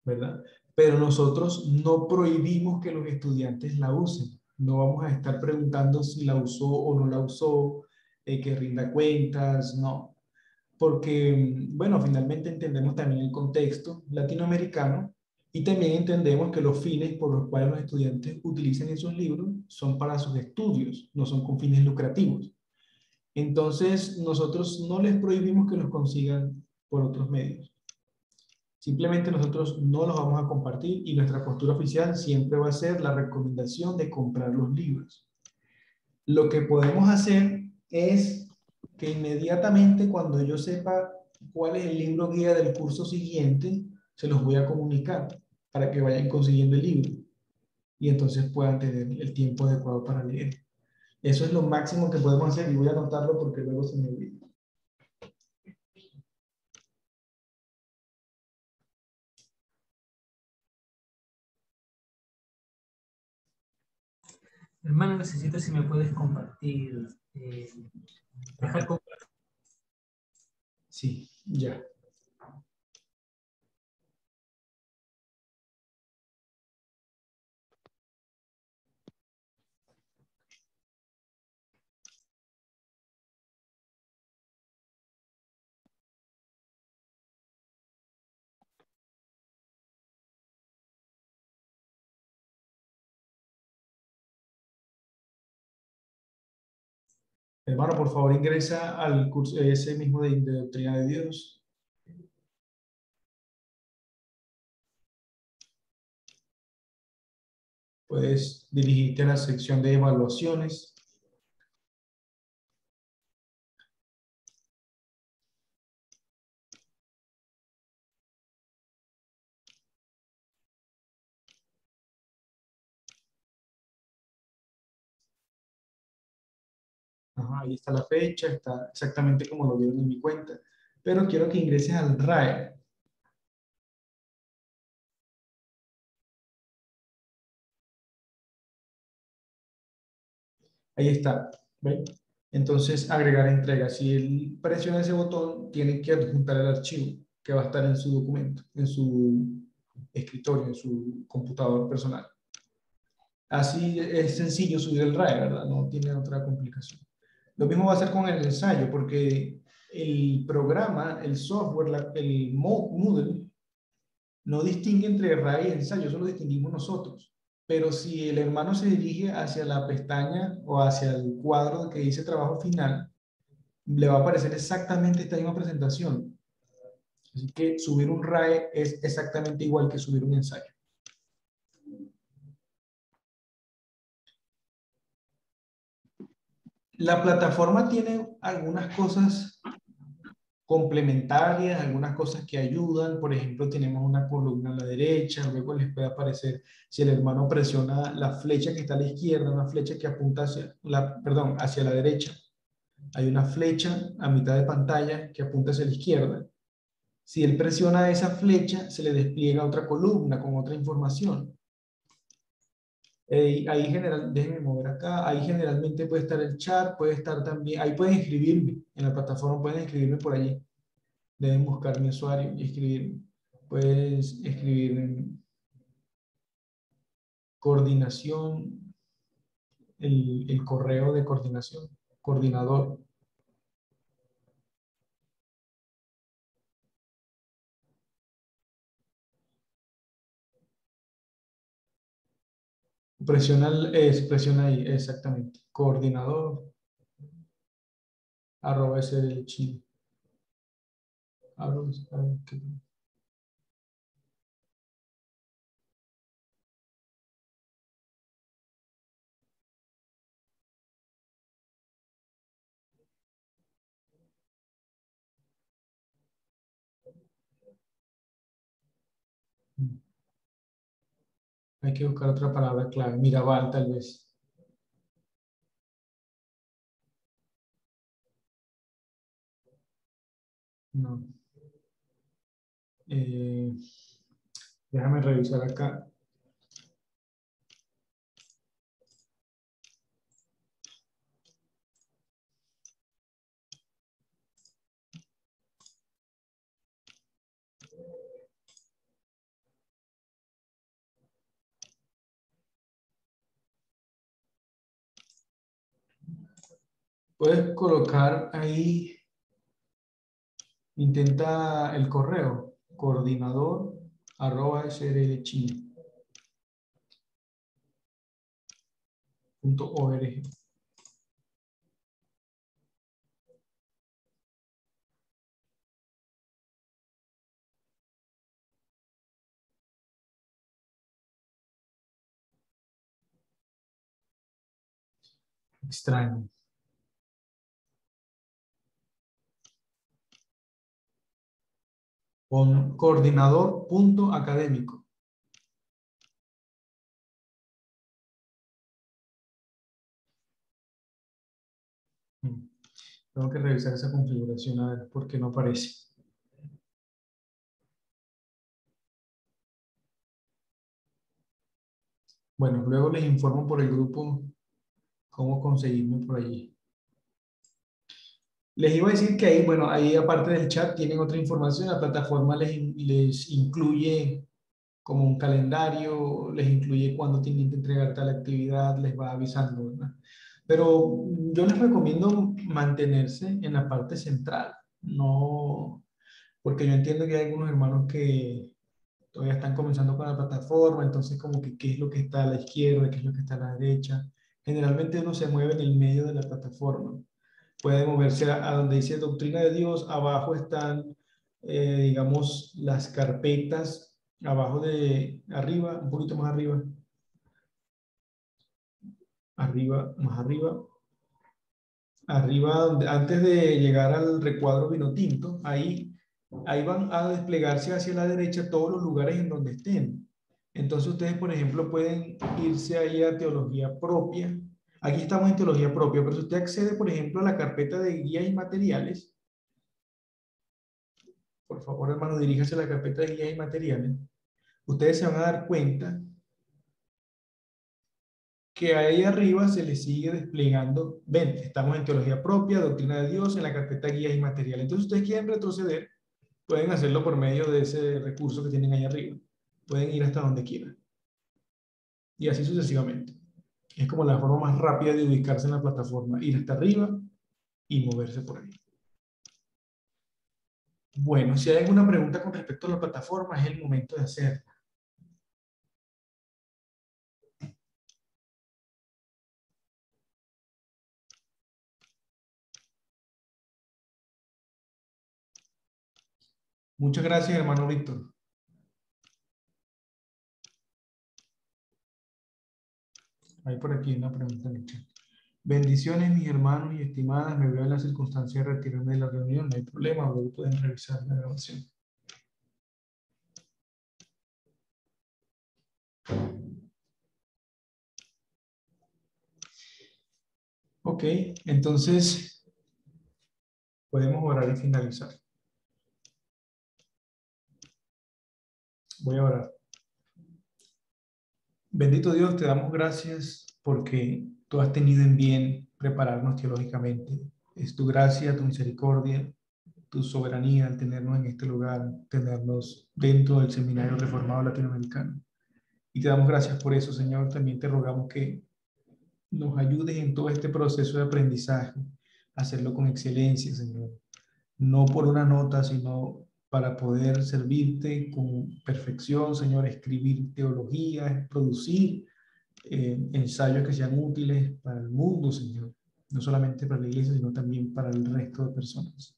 [SPEAKER 1] ¿verdad? Pero nosotros no prohibimos que los estudiantes la usen. No vamos a estar preguntando si la usó o no la usó, que rinda cuentas, no. Porque, bueno, finalmente entendemos también el contexto latinoamericano y también entendemos que los fines por los cuales los estudiantes utilizan esos libros son para sus estudios, no son con fines lucrativos. Entonces, nosotros no les prohibimos que los consigan por otros medios. Simplemente nosotros no los vamos a compartir y nuestra postura oficial siempre va a ser la recomendación de comprar los libros. Lo que podemos hacer es que inmediatamente cuando yo sepa cuál es el libro guía del curso siguiente, se los voy a comunicar para que vayan consiguiendo el libro y entonces puedan tener el tiempo adecuado para leer. Eso es lo máximo que podemos hacer y voy a anotarlo porque luego se me olvida.
[SPEAKER 6] Hermano, necesito si me puedes compartir, dejar compartir.
[SPEAKER 1] Sí, ya. Hermano, por favor, ingresa al curso ese mismo de Doctrina de Dios. Puedes dirigirte a la sección de evaluaciones. Ajá, ahí está la fecha, está exactamente como lo vieron en mi cuenta. Pero quiero que ingreses al RAE. Ahí está, ¿ven? Entonces, agregar entrega. Si él presiona ese botón, tiene que adjuntar el archivo que va a estar en su documento, en su escritorio, en su computador personal. Así es sencillo subir el RAE, ¿verdad? No tiene otra complicación. Lo mismo va a hacer con el ensayo, porque el programa, el software, el Moodle, no distingue entre RAE y ensayo, eso lo distinguimos nosotros. Pero si el hermano se dirige hacia la pestaña o hacia el cuadro que dice trabajo final, le va a aparecer exactamente esta misma presentación. Así que subir un RAE es exactamente igual que subir un ensayo. La plataforma tiene algunas cosas complementarias, algunas cosas que ayudan. Por ejemplo, tenemos una columna a la derecha, luego les puede aparecer, si el hermano presiona la flecha que está a la izquierda, una flecha que apunta hacia la derecha. Hay una flecha a mitad de pantalla que apunta hacia la izquierda. Si él presiona esa flecha, se le despliega otra columna con otra información. Déjenme mover acá, ahí generalmente puede estar el chat, puede estar también, ahí pueden escribirme, en la plataforma pueden escribirme por allí. Deben buscar mi usuario y escribirme. Puedes escribir en coordinación, el correo de coordinación, coordinador. presiona ahí, exactamente. Coordinador, @ SDLChile. Hay que buscar otra palabra clave. Mirabal, tal vez. No. Déjame revisar acá. Puedes colocar ahí, intenta el correo, coordinador @srlchile.org. Extraño. Con coordinador.académico. Tengo que revisar esa configuración a ver por qué no aparece. Bueno, luego les informo por el grupo cómo conseguirme por allí. Les iba a decir que ahí, bueno, ahí aparte del chat tienen otra información. La plataforma les incluye como un calendario, les incluye cuándo tienen que entregar tal actividad, les va avisando, ¿verdad? Pero yo les recomiendo mantenerse en la parte central, no, porque yo entiendo que hay algunos hermanos que todavía están comenzando con la plataforma, entonces como que qué es lo que está a la izquierda, qué es lo que está a la derecha. Generalmente uno se mueve en el medio de la plataforma. Puede moverse a donde dice Doctrina de Dios, abajo están, digamos, las carpetas, abajo de, arriba, un poquito más arriba, más arriba, donde, antes de llegar al recuadro vino tinto, ahí van a desplegarse hacia la derecha todos los lugares en donde estén. Entonces ustedes, por ejemplo, pueden irse ahí a teología propia. Aquí estamos en teología propia, pero si usted accede, por ejemplo, a la carpeta de guías y materiales, por favor, hermano, diríjase a la carpeta de guías y materiales, ustedes se van a dar cuenta que ahí arriba se les sigue desplegando, ven, estamos en teología propia, doctrina de Dios, en la carpeta guías y materiales. Entonces, ustedes quieren retroceder, pueden hacerlo por medio de ese recurso que tienen ahí arriba. Pueden ir hasta donde quieran. Y así sucesivamente. Es como la forma más rápida de ubicarse en la plataforma, ir hasta arriba y moverse por ahí. Bueno, si hay alguna pregunta con respecto a la plataforma, es el momento de hacerla. Muchas gracias, hermano Víctor. Hay por aquí una pregunta en el chat. Bendiciones, mis hermanos y estimadas. Me veo en la circunstancia de retirarme de la reunión. No hay problema, luego pueden revisar la grabación. Ok, entonces podemos orar y finalizar. Voy a orar. Bendito Dios, te damos gracias porque tú has tenido en bien prepararnos teológicamente. Es tu gracia, tu misericordia, tu soberanía al tenernos en este lugar, tenernos dentro del Seminario Reformado Latinoamericano. Y te damos gracias por eso, Señor. También te rogamos que nos ayudes en todo este proceso de aprendizaje, a hacerlo con excelencia, Señor. No por una nota, sino para poder servirte con perfección, Señor, escribir teología, producir ensayos que sean útiles para el mundo, Señor. No solamente para la iglesia, sino también para el resto de personas.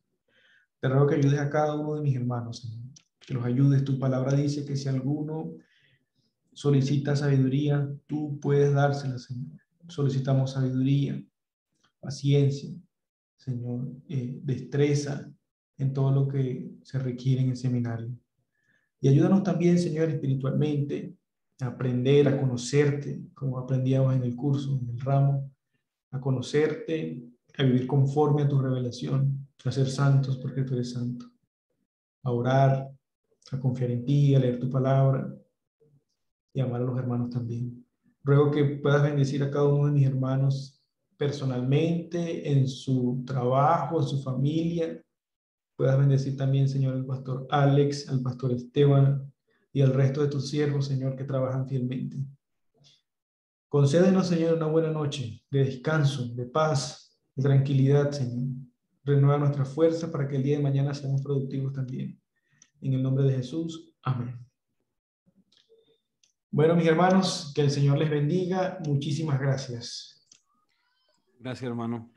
[SPEAKER 1] Te ruego que ayudes a cada uno de mis hermanos, Señor. Que los ayudes. Tu palabra dice que si alguno solicita sabiduría, tú puedes dársela, Señor. Solicitamos sabiduría, paciencia, Señor, destreza en todo lo que se requiere en el seminario. Y ayúdanos también, Señor, espiritualmente, a aprender, a conocerte, como aprendíamos en el curso, en el ramo, a conocerte, a vivir conforme a tu revelación, a ser santos porque tú eres santo, a orar, a confiar en ti, a leer tu palabra y a amar a los hermanos también. Ruego que puedas bendecir a cada uno de mis hermanos personalmente, en su trabajo, en su familia. Puedas bendecir también, Señor, al pastor Alex, al pastor Esteban y al resto de tus siervos, Señor, que trabajan fielmente. Concédenos, Señor, una buena noche de descanso, de paz, de tranquilidad, Señor. Renueva nuestra fuerza para que el día de mañana seamos productivos también. En el nombre de Jesús. Amén. Bueno, mis hermanos, que el Señor les bendiga. Muchísimas gracias.
[SPEAKER 2] Gracias, hermano.